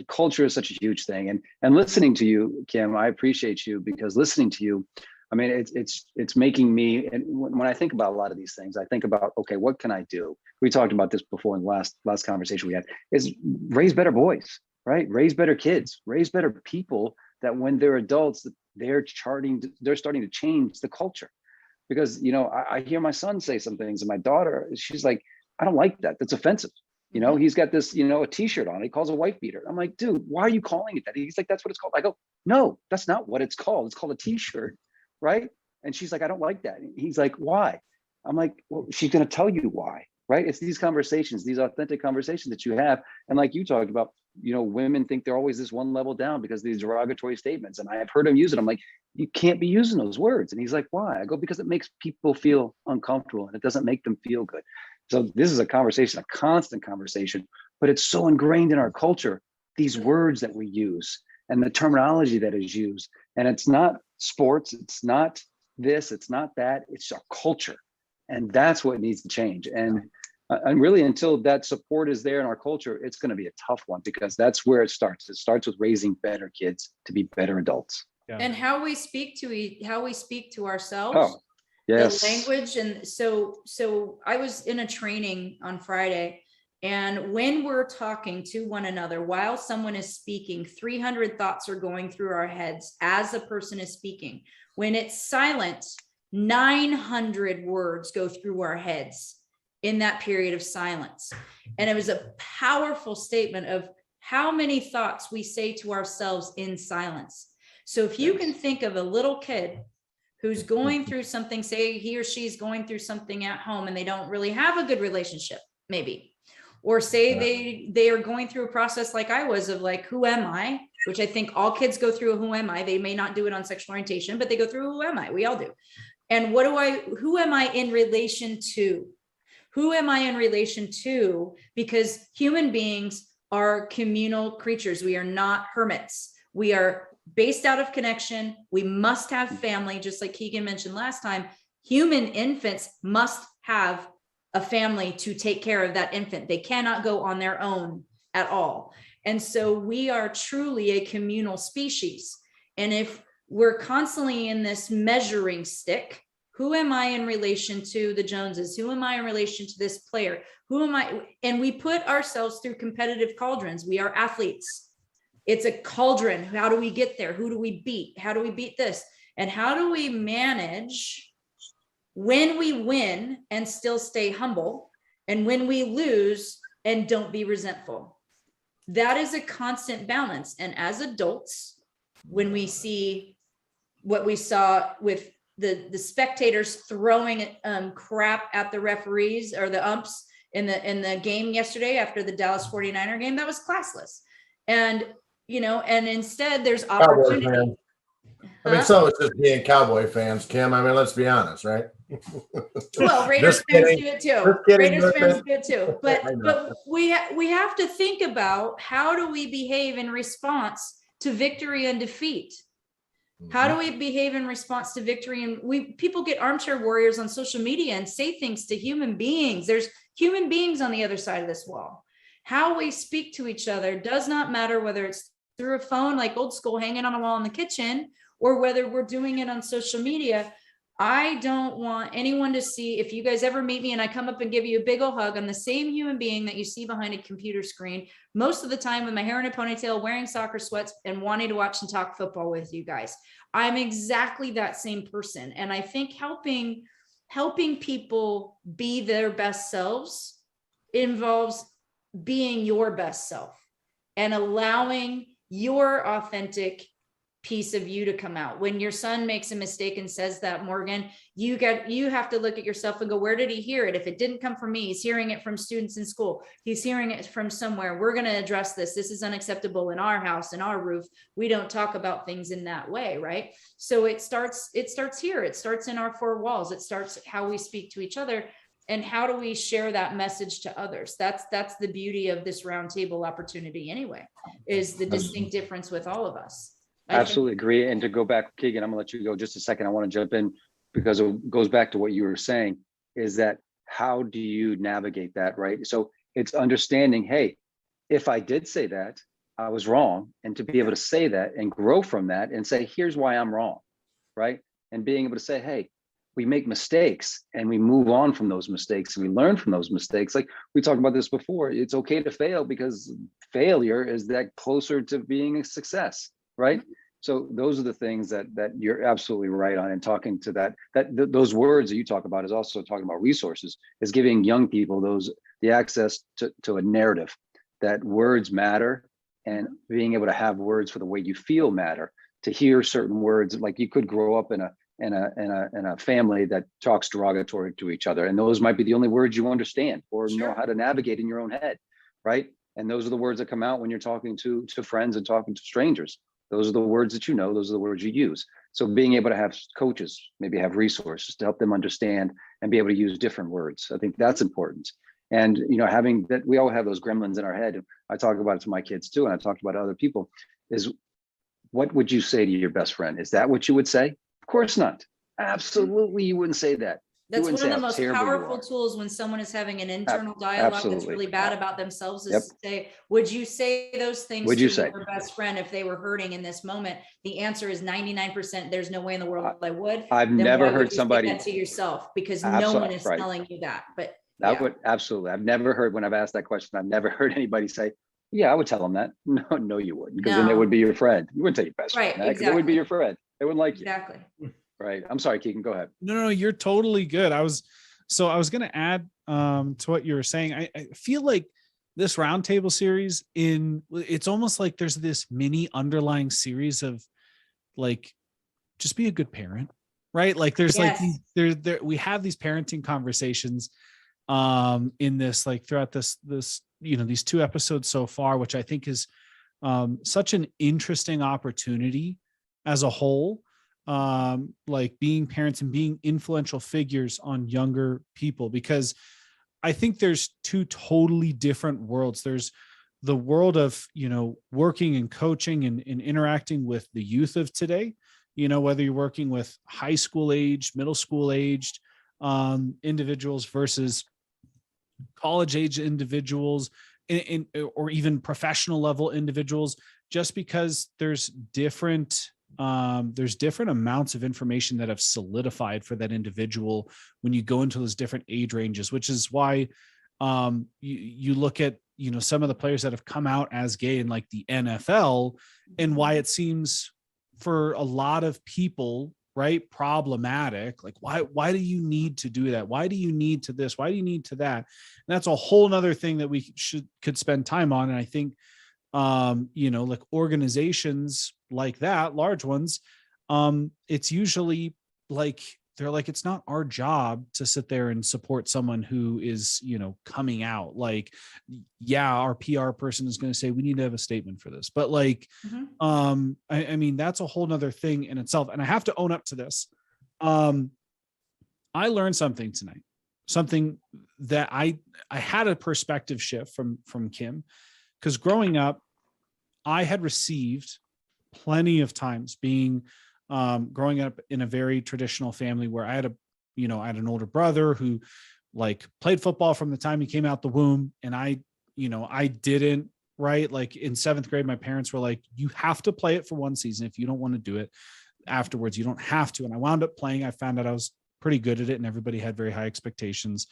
culture is such a huge thing. And listening to you, Kim, I appreciate you, because listening to you, I mean, it's making me, and when I think about a lot of these things, I think about, okay, what can I do? We talked about this before in the last conversation we had, is raise better boys, right? Raise better kids, raise better people, that when they're adults, they're starting to change the culture. Because, you know, I hear my son say some things, and my daughter, she's like, I don't like that. That's offensive. You know, he's got this, you know, a t-shirt on, he calls a wife beater. I'm like, dude, why are you calling it that? He's like, that's what it's called. I go, no, that's not what it's called. It's called a t-shirt, right? And she's like, I don't like that. He's like, why? I'm like, well, she's going to tell you why, right? It's these conversations, these authentic conversations that you have. And like you talked about, you know, women think they're always this one level down because of these derogatory statements. And I've heard him use it. I'm like, you can't be using those words. And he's like, why? I go, because it makes people feel uncomfortable and it doesn't make them feel good. So this is a conversation, a constant conversation, but it's so ingrained in our culture, these words that we use and the terminology that is used. And it's not sports, it's not this, it's not that, it's our culture. And that's what needs to change. And really, until that support is there in our culture, it's going to be a tough one, because that's where it starts. It starts with raising better kids to be better adults. Yeah. And how we speak to ourselves. Oh, yes. The language. And so I was in a training on Friday, and when we're talking to one another while someone is speaking, 300 thoughts are going through our heads as the person is speaking. When it's silent, 900 words go through our heads in that period of silence. And it was a powerful statement of how many thoughts we say to ourselves in silence. So if you can think of a little kid who's going through something, say he or she's going through something at home and they don't really have a good relationship, maybe, or say they are going through a process like I was, of like, who am I? Which I think all kids go through a who am I. They may not do it on sexual orientation, but they go through who am I? We all do. And who am I in relation to? Who am I in relation to? Because human beings are communal creatures. We are not hermits. We are based out of connection. We must have family, just like Keegan mentioned last time. Human infants must have a family to take care of that infant. They cannot go on their own at all. And so we are truly a communal species. And if we're constantly in this measuring stick, who am I in relation to the Joneses? Who am I in relation to this player? Who am I? And we put ourselves through competitive cauldrons. We are athletes. It's a cauldron. How do we get there? Who do we beat? How do we beat this? And how do we manage when we win and still stay humble, and when we lose and don't be resentful? That is a constant balance. And as adults, when we see what we saw with the spectators throwing crap at the referees or the umps in the game yesterday after the Dallas 49er game, that was classless. And, you know, and instead there's opportunity. I mean, some of it's just being Cowboy fans, Kim. I mean, let's be honest, right? Well, Raiders fans do it too. Raiders fans do it too. But we have to think about, how do we behave in response to victory and defeat? How do we behave in response to victory? And people get armchair warriors on social media and say things to human beings. There's human beings on the other side of this wall. How we speak to each other does not matter, whether it's through a phone, like old school, hanging on a wall in the kitchen, or whether we're doing it on social media. I don't want anyone to see, if you guys ever meet me and I come up and give you a big old hug, I'm the same human being that you see behind a computer screen, most of the time with my hair in a ponytail, wearing soccer sweats, and wanting to watch and talk football with you guys. I'm exactly that same person. And I think helping people be their best selves involves being your best self and allowing your authentic piece of you to come out. When your son makes a mistake and says that, Morgan, you have to look at yourself and go, where did he hear it? If it didn't come from me, he's hearing it from students in school. He's hearing it from somewhere. We're going to address this. This is unacceptable in our house, in our roof. We don't talk about things in that way, right? So it starts here. It starts in our four walls. It starts how we speak to each other. and how do we share that message to others? That's the beauty of this roundtable opportunity anyway, is the distinct difference with all of us. Absolutely agree. And to go back, Keegan, I'm gonna let you go just a second. I want to jump in because it goes back to what you were saying, is that how do you navigate that, right? So it's understanding, hey, if I did say that, I was wrong, and to be able to say that and grow from that and say, here's why I'm wrong, right? And being able to say, hey, we make mistakes and we move on from those mistakes and we learn from those mistakes. Like we talked about this before, it's okay to fail because failure is that closer to being a success, right? So those are the things that you're absolutely right on. And talking to those words that you talk about is also talking about resources, is giving young people the access to a narrative, that words matter, and being able to have words for the way you feel matter. To hear certain words, like you could grow up in a family that talks derogatory to each other, and those might be the only words you understand or know how to navigate in your own head, right? And those are the words that come out when you're talking to friends and talking to strangers. Those are the words that you know, those are the words you use. So being able to have coaches, maybe have resources to help them understand and be able to use different words, I think that's important. And having that, we all have those gremlins in our head. I talk about it to my kids too, and I talked about other people, is what would you say to your best friend? Is that what you would say? Of course not. Absolutely, you wouldn't say that. That's one of the most powerful tools when someone is having an internal dialogue that's really bad about themselves, is to say, would you say those things to your best friend if they were hurting in this moment? The answer is 99%. There's no way in the world I would. I've never heard somebody say that to yourself, because no one is telling you that. But that would absolutely. I've never heard, when I've asked that question, I've never heard anybody say, yeah, I would tell them that. No, you wouldn't, because then they would be your friend. You wouldn't tell your best friend that, because they would be your friend. They wouldn't like you. Exactly. Right. I'm sorry, Keegan, go ahead. No, you're totally good. I was going to add to what you were saying. I feel like this roundtable series, it's almost like there's this mini underlying series of like, just be a good parent, right? Like there's like we have these parenting conversations in this, like throughout this these 2 episodes so far, which I think is such an interesting opportunity as a whole. Like being parents and being influential figures on younger people, because I think there's 2 totally different worlds. There's the world of, working and coaching and interacting with the youth of today, whether you're working with high school aged, middle school aged individuals versus college age individuals, or even professional level individuals, just because there's different amounts of information that have solidified for that individual when you go into those different age ranges, which is why you look at, some of the players that have come out as gay in like the NFL, and why it seems for a lot of people, right, problematic. Like, why do you need to do that? Why do you need to this? Why do you need to that? And that's a whole nother thing that we could spend time on. And I think like organizations like that, large ones, it's usually like, they're like, it's not our job to sit there and support someone who is, coming out. Like, yeah, our PR person is going to say, we need to have a statement for this. But like, I mean, that's a whole nother thing in itself. And I have to own up to this. I learned something tonight, something that I had a perspective shift from Kim, because growing up, I had received plenty of times growing up in a very traditional family where I had an older brother who like played football from the time he came out the womb. And I didn't, right? Like in 7th grade, my parents were like, you have to play it for 1 season. If you don't want to do it afterwards, you don't have to. And I wound up playing. I found out I was pretty good at it, and everybody had very high expectations.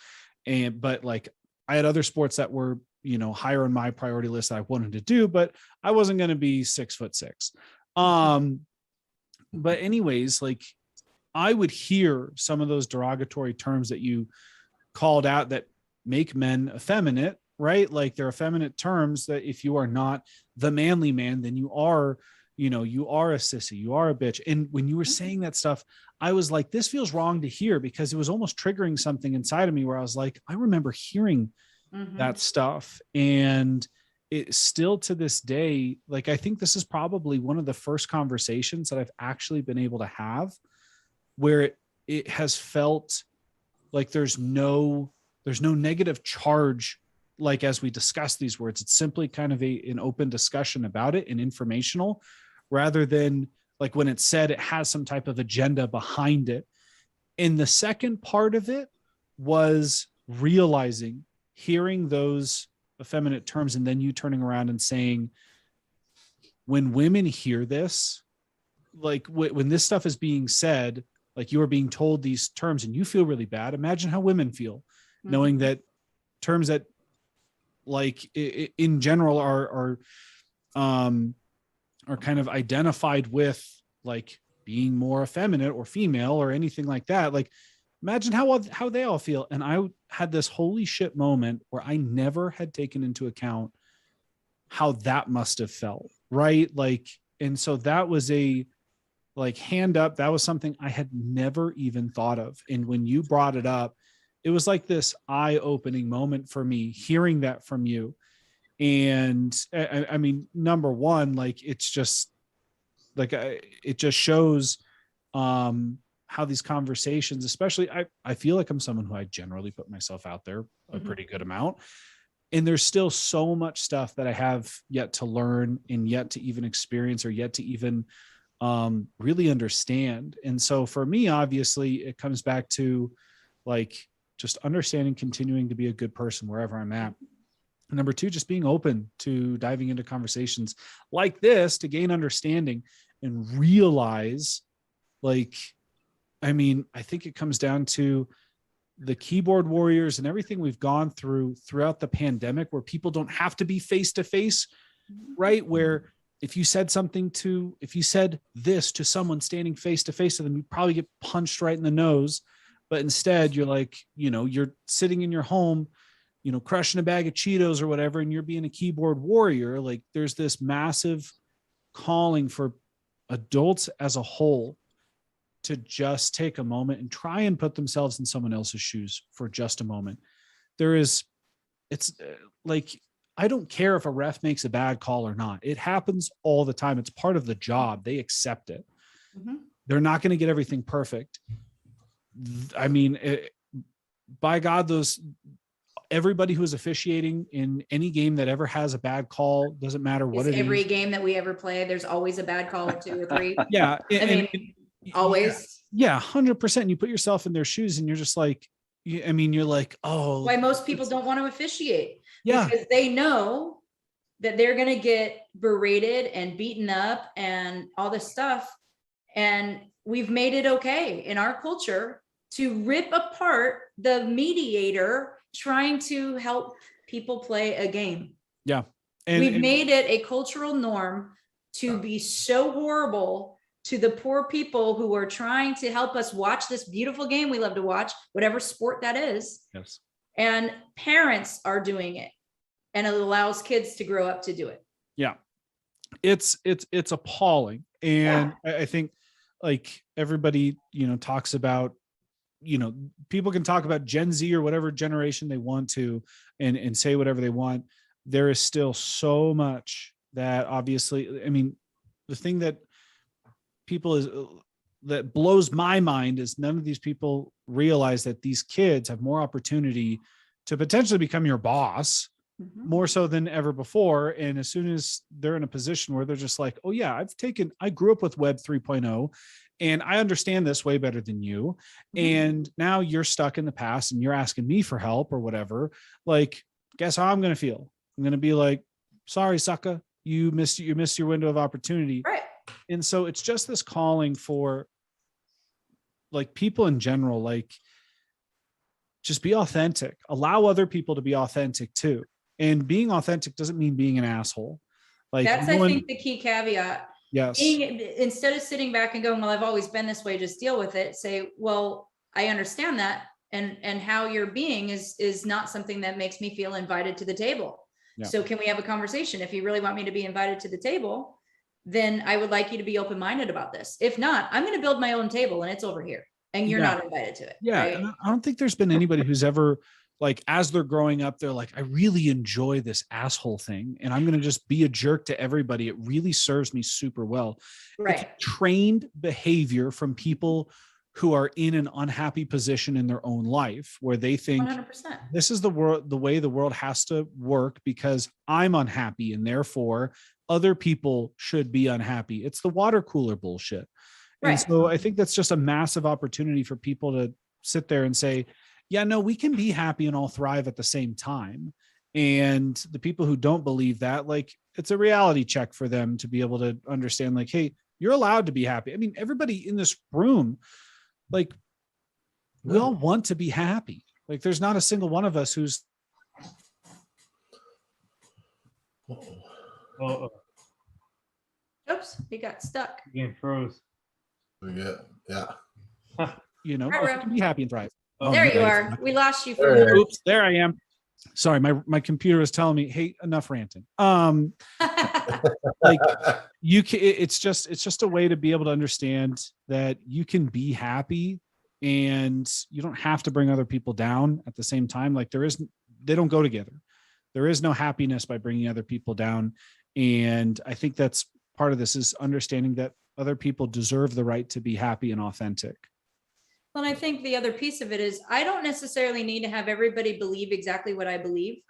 But like I had other sports that were, higher on my priority list that I wanted to do, but I wasn't going to be 6'6". But anyways, like I would hear some of those derogatory terms that you called out that make men effeminate, right? Like they're effeminate terms that if you are not the manly man, then you are a sissy, you are a bitch. And when you were saying that stuff, I was like, this feels wrong to hear, because it was almost triggering something inside of me where I was like, I remember hearing that stuff. And it still to this day, like, I think this is probably one of the first conversations that I've actually been able to have where it has felt like there's no there's no negative charge. Like, as we discuss these words, it's simply kind of an open discussion about it and informational, rather than like when it's said, it has some type of agenda behind it. And the second part of it was realizing, hearing those effeminate terms, and then you turning around and saying, when women hear this, like when this stuff is being said, like you are being told these terms and you feel really bad. Imagine how women feel knowing that terms that like in general are kind of identified with like being more effeminate or female or anything like that. Like, imagine how they all feel. And I had this holy shit moment where I never had taken into account how that must have felt. Right. Like, and so that was a like hand up. That was something I had never even thought of. And when you brought it up, it was like this eye-opening moment for me, hearing that from you. And I mean, number one, like, it's just like, it just shows how these conversations, especially, I feel like I'm someone who I generally put myself out there a pretty good amount. And there's still so much stuff that I have yet to learn and yet to even experience or yet to even really understand. And so for me, obviously, it comes back to like just understanding, continuing to be a good person wherever I'm at. Number two, just being open to diving into conversations like this to gain understanding and realize, like, I mean, I think it comes down to the keyboard warriors and everything we've gone through throughout the pandemic, where people don't have to be face to face, right? Where if you said this to someone standing face to face to them, you'd probably get punched right in the nose. But instead you're like, you're sitting in your home, crushing a bag of Cheetos or whatever, and you're being a keyboard warrior. Like, there's this massive calling for adults as a whole to just take a moment and try and put themselves in someone else's shoes for just a moment. It's like, I don't care if a ref makes a bad call or not. It happens all the time. It's part of the job. They accept it. They're not going to get everything perfect. I mean, by God, everybody who is officiating in any game that ever has a bad call, doesn't matter what it is. Every game that we ever play, there's always a bad call or 2 or 3. Yeah. Always. Yeah. 100%. You put yourself in their shoes and you're just like, you're like, oh. Why most people don't want to officiate. Yeah. Because they know that they're going to get berated and beaten up and all this stuff. And we've made it okay in our culture to rip apart the mediator trying to help people play a game. Yeah. We've made it a cultural norm to be so horrible to the poor people who are trying to help us watch this beautiful game we love to watch, whatever sport that is. Yes. And parents are doing it, and it allows kids to grow up to do it. Yeah. It's appalling. And I think, like, everybody, talks about, people can talk about Gen Z or whatever generation they want to and say whatever they want. There is still so much that, obviously, I mean, the thing that that blows my mind is none of these people realize that these kids have more opportunity to potentially become your boss, more so than ever before. And as soon as they're in a position where they're just like, oh yeah, I grew up with Web 3.0 and I understand this way better than you. And now you're stuck in the past and you're asking me for help or whatever. Like, guess how I'm going to feel? I'm going to be like, sorry, sucker, you missed your window of opportunity. Right. And so it's just this calling for, like, people in general, like, just be authentic, allow other people to be authentic too. And being authentic doesn't mean being an asshole. Like, that's, I think, the key caveat. Yes. Instead of sitting back and going, well, I've always been this way, just deal with it. Say, well, I understand that. And how you're being is not something that makes me feel invited to the table. Yeah. So can we have a conversation? If you really want me to be invited to the table, then I would like you to be open-minded about this. If not, I'm going to build my own table and it's over here and you're not invited to it. Yeah. Right? And I don't think there's been anybody who's ever, like, as they're growing up, they're like, I really enjoy this asshole thing and I'm going to just be a jerk to everybody. It really serves me super well. Right. It's trained behavior from people who are in an unhappy position in their own life where they think 100%. this is the way the world has to work because I'm unhappy and therefore other people should be unhappy. It's the water cooler bullshit. Right. And so I think that's just a massive opportunity for people to sit there and say, yeah, no, we can be happy and all thrive at the same time. And the people who don't believe that, like, it's a reality check for them to be able to understand, like, hey, you're allowed to be happy. I mean, everybody in this room, like, we all want to be happy. Like, there's not a single one of us who's. Oh, Oops, he got stuck. again, froze. Yeah. You know, Right, you Rob. can be happy and thrive. Oh, There you no, are. We lost you for There a you minute. Oops, there I am. Sorry, my computer was telling me, hey, enough ranting. Like, you can, it's just a way to be able to understand that you can be happy and you don't have to bring other people down at the same time. Like, they don't go together. There is no happiness by bringing other people down. And I think that's part of this, is understanding that other people deserve the right to be happy and authentic. Well, I think the other piece of it is I don't necessarily need to have everybody believe exactly what I believe,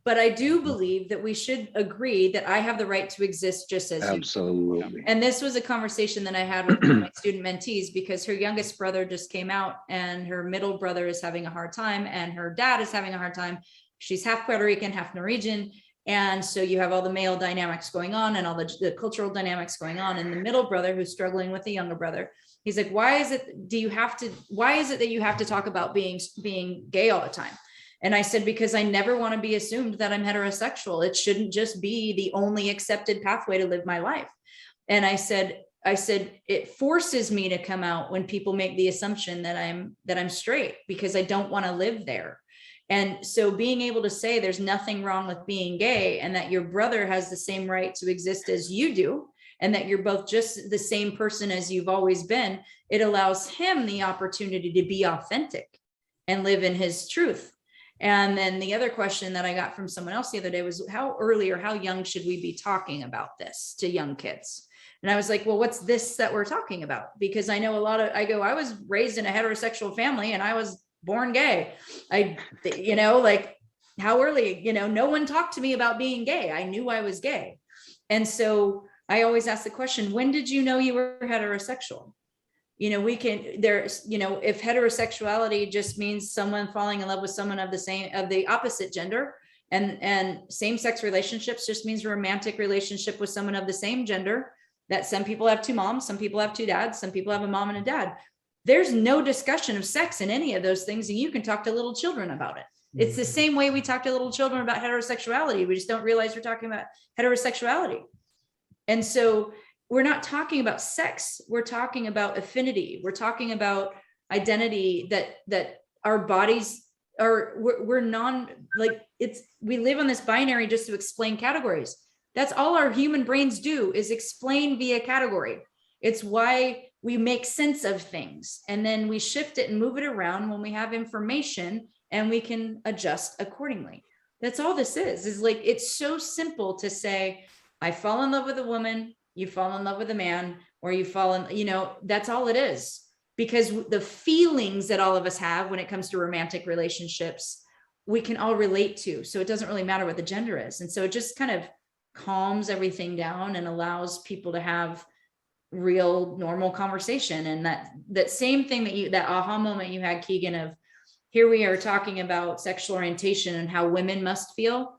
but I do believe that we should agree that I have the right to exist just as you. Absolutely. And this was a conversation that I had with one of my student mentees, because her youngest brother just came out and her middle brother is having a hard time and her dad is having a hard time. She's half Puerto Rican, half Norwegian. And so you have all the male dynamics going on and all the cultural dynamics going on. And the middle brother, who's struggling with the younger brother, he's like, why is it that you have to talk about being gay all the time? And I said, because I never want to be assumed that I'm heterosexual. It shouldn't just be the only accepted pathway to live my life. And I said, it forces me to come out when people make the assumption that I'm straight, because I don't want to live there. And so being able to say there's nothing wrong with being gay and that your brother has the same right to exist as you do, and that you're both just the same person as you've always been, it allows him the opportunity to be authentic and live in his truth. And then the other question that I got from someone else the other day was, how early or how young should we be talking about this to young kids? And I was like, well, what's this that we're talking about? Because I know I was raised in a heterosexual family and I was born gay. Like, how early, no one talked to me about being gay. I knew I was gay. And so I always ask the question, when did you know you were heterosexual? If heterosexuality just means someone falling in love with someone of the opposite gender, and same-sex relationships just means a romantic relationship with someone of the same gender, that some people have two moms, some people have two dads, some people have a mom and a dad. There's no discussion of sex in any of those things, and you can talk to little children about it. It's the same way we talk to little children about heterosexuality. We just don't realize we're talking about heterosexuality. And so we're not talking about sex. We're talking about affinity. We're talking about identity, that our bodies are, we're we live on this binary just to explain categories. That's all our human brains do, is explain via category. It's why we make sense of things, and then we shift it and move it around when we have information, and we can adjust accordingly. That's all this is like, it's so simple to say, I fall in love with a woman, you fall in love with a man, or you fall in, that's all it is. Because the feelings that all of us have when it comes to romantic relationships, we can all relate to. So it doesn't really matter what the gender is. And so it just kind of calms everything down and allows people to have real normal conversation. And that same thing that aha moment you had, Keegan, of here we are talking about sexual orientation and how women must feel.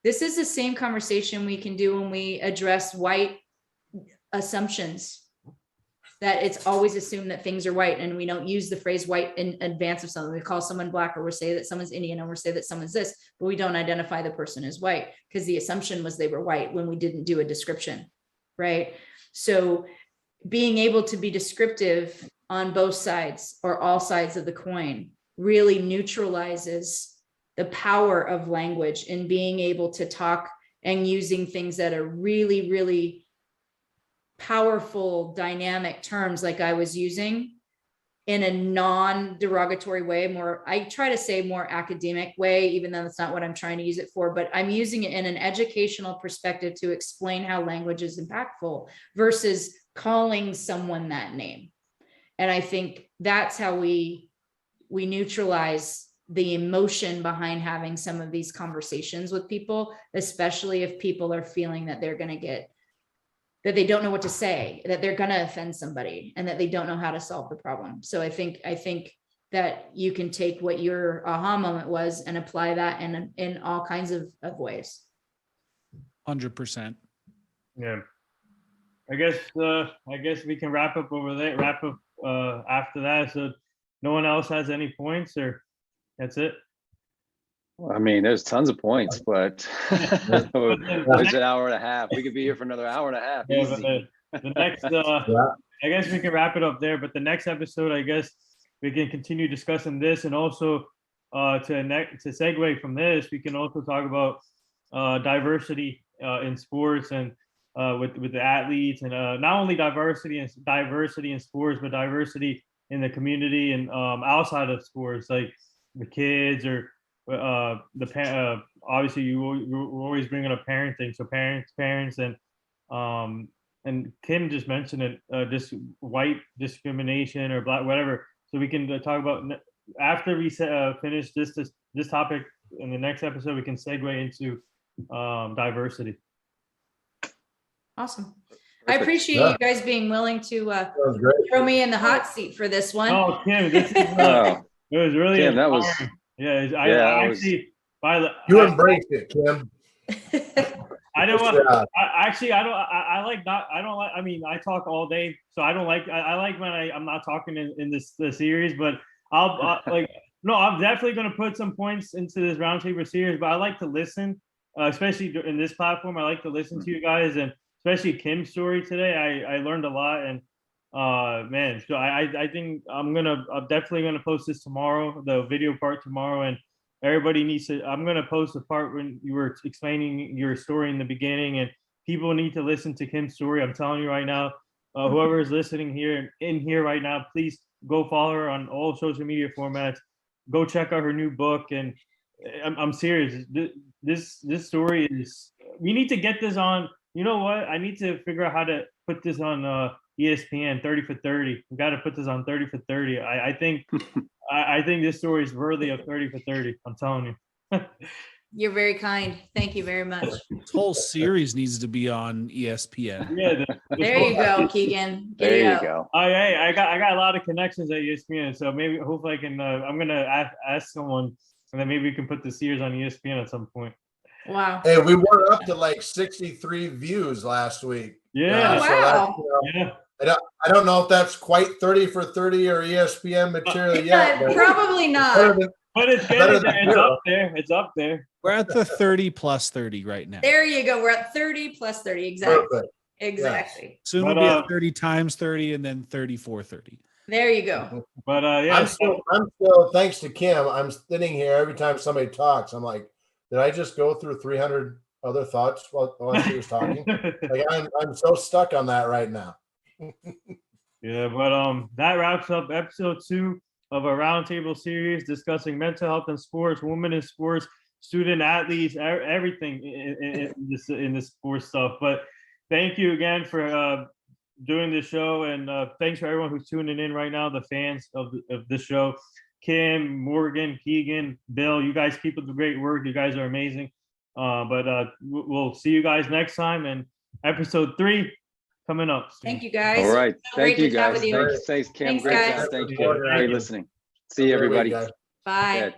This is the same conversation we can do when we address white assumptions, that it's always assumed that things are white, and we don't use the phrase white in advance of something. We call someone black, or we say that someone's Indian, or we say that someone's this, but we don't identify the person as white because the assumption was they were white when we didn't do a description, right? So being able to be descriptive on both sides or all sides of the coin really neutralizes the power of language in being able to talk and using things that are really, really powerful, dynamic terms like I was using in a non-derogatory way, I try to say more academic way, even though that's not what I'm trying to use it for, but I'm using it in an educational perspective to explain how language is impactful versus calling someone that name. And I think that's how we neutralize the emotion behind having some of these conversations with people, especially if people are feeling that they're going to that they don't know what to say, that they're going to offend somebody, and that they don't know how to solve the problem. So I think that you can take what your aha moment was and apply that in all kinds of ways. 100%. Yeah. I guess we can wrap up after that. So no one else has any points, or that's it? I mean, there's tons of points, but it's an hour and a half. We could be here for another hour and a half. Yeah, Easy. but the next, I guess we can wrap it up there. But the next episode, I guess we can continue discussing this, and also to segue from this, we can also talk about diversity in sports, and with the athletes, and not only diversity in sports, but diversity in the community and outside of sports, like the kids or obviously you're always bringing up parenting, so parents, and Kim just mentioned it, just white discrimination or black, whatever. So we can talk about after we finish this topic in the next episode. We can segue into diversity. Awesome. I appreciate you guys being willing to throw me in the hot seat for this one. Oh, Kim, this is it was really Kim, that was you embraced it, Kim. I don't want. I mean, I talk all day, so I don't like. I like when I'm not talking in the series, but I'm definitely going to put some points into this roundtable series. But I like to listen, especially in this platform. I like to listen to you guys, and especially Kim's story today. I learned a lot, and man, so I think I'm definitely gonna post this tomorrow, the video part tomorrow, and everybody needs to. I'm gonna post the part when you were explaining your story in the beginning, and people need to listen to Kim's story. I'm telling you right now, whoever is listening here in here right now, please go follow her on all social media formats. Go check out her new book, and I'm serious. This story is. We need to get this on. You know what? I need to figure out how to put this on ESPN 30 for 30. We got to put this on 30 for 30. I think I think this story is worthy of 30 for 30. I'm telling you. You're very kind. Thank you very much. This whole series needs to be on ESPN. Yeah. There you go, Keegan. There you go. Hey, I got a lot of connections at ESPN, so maybe hopefully I can. I'm gonna ask someone, and then maybe we can put the series on ESPN at some point. Wow. Hey, we were up to like 63 views last week. Yeah. Wow. Yeah. I don't know if that's quite 30 for 30 or ESPN material yet. Yeah, probably not. But it's getting there. It's up there. It's up there. We're at the 30 plus 30 right now. There you go. We're at 30 plus 30. Exactly. Perfect. Exactly. Yes. Soon we'll be at 30 times 30 and then 34 30. There you go. But yeah. I'm still, thanks to Kim, I'm sitting here every time somebody talks. I'm like, did I just go through 300 other thoughts while she was talking? Like I'm so stuck on that right now. Yeah, but that wraps up episode 2 of a roundtable series discussing mental health in sports, women in sports, student athletes, everything in this sports stuff. But thank you again for doing this show, and thanks for everyone who's tuning in right now, the fans of this show. Kim, Morgan, Keegan, Bill, you guys keep up the great work. You guys are amazing. But we'll see you guys next time, and episode 3 coming up soon. Thank you, guys. All right. Great Thank you, to chat guys. with you. Thanks, Kim. Thanks, Great guys. job. Thank you. Great listening. See you, everybody. Bye. Good.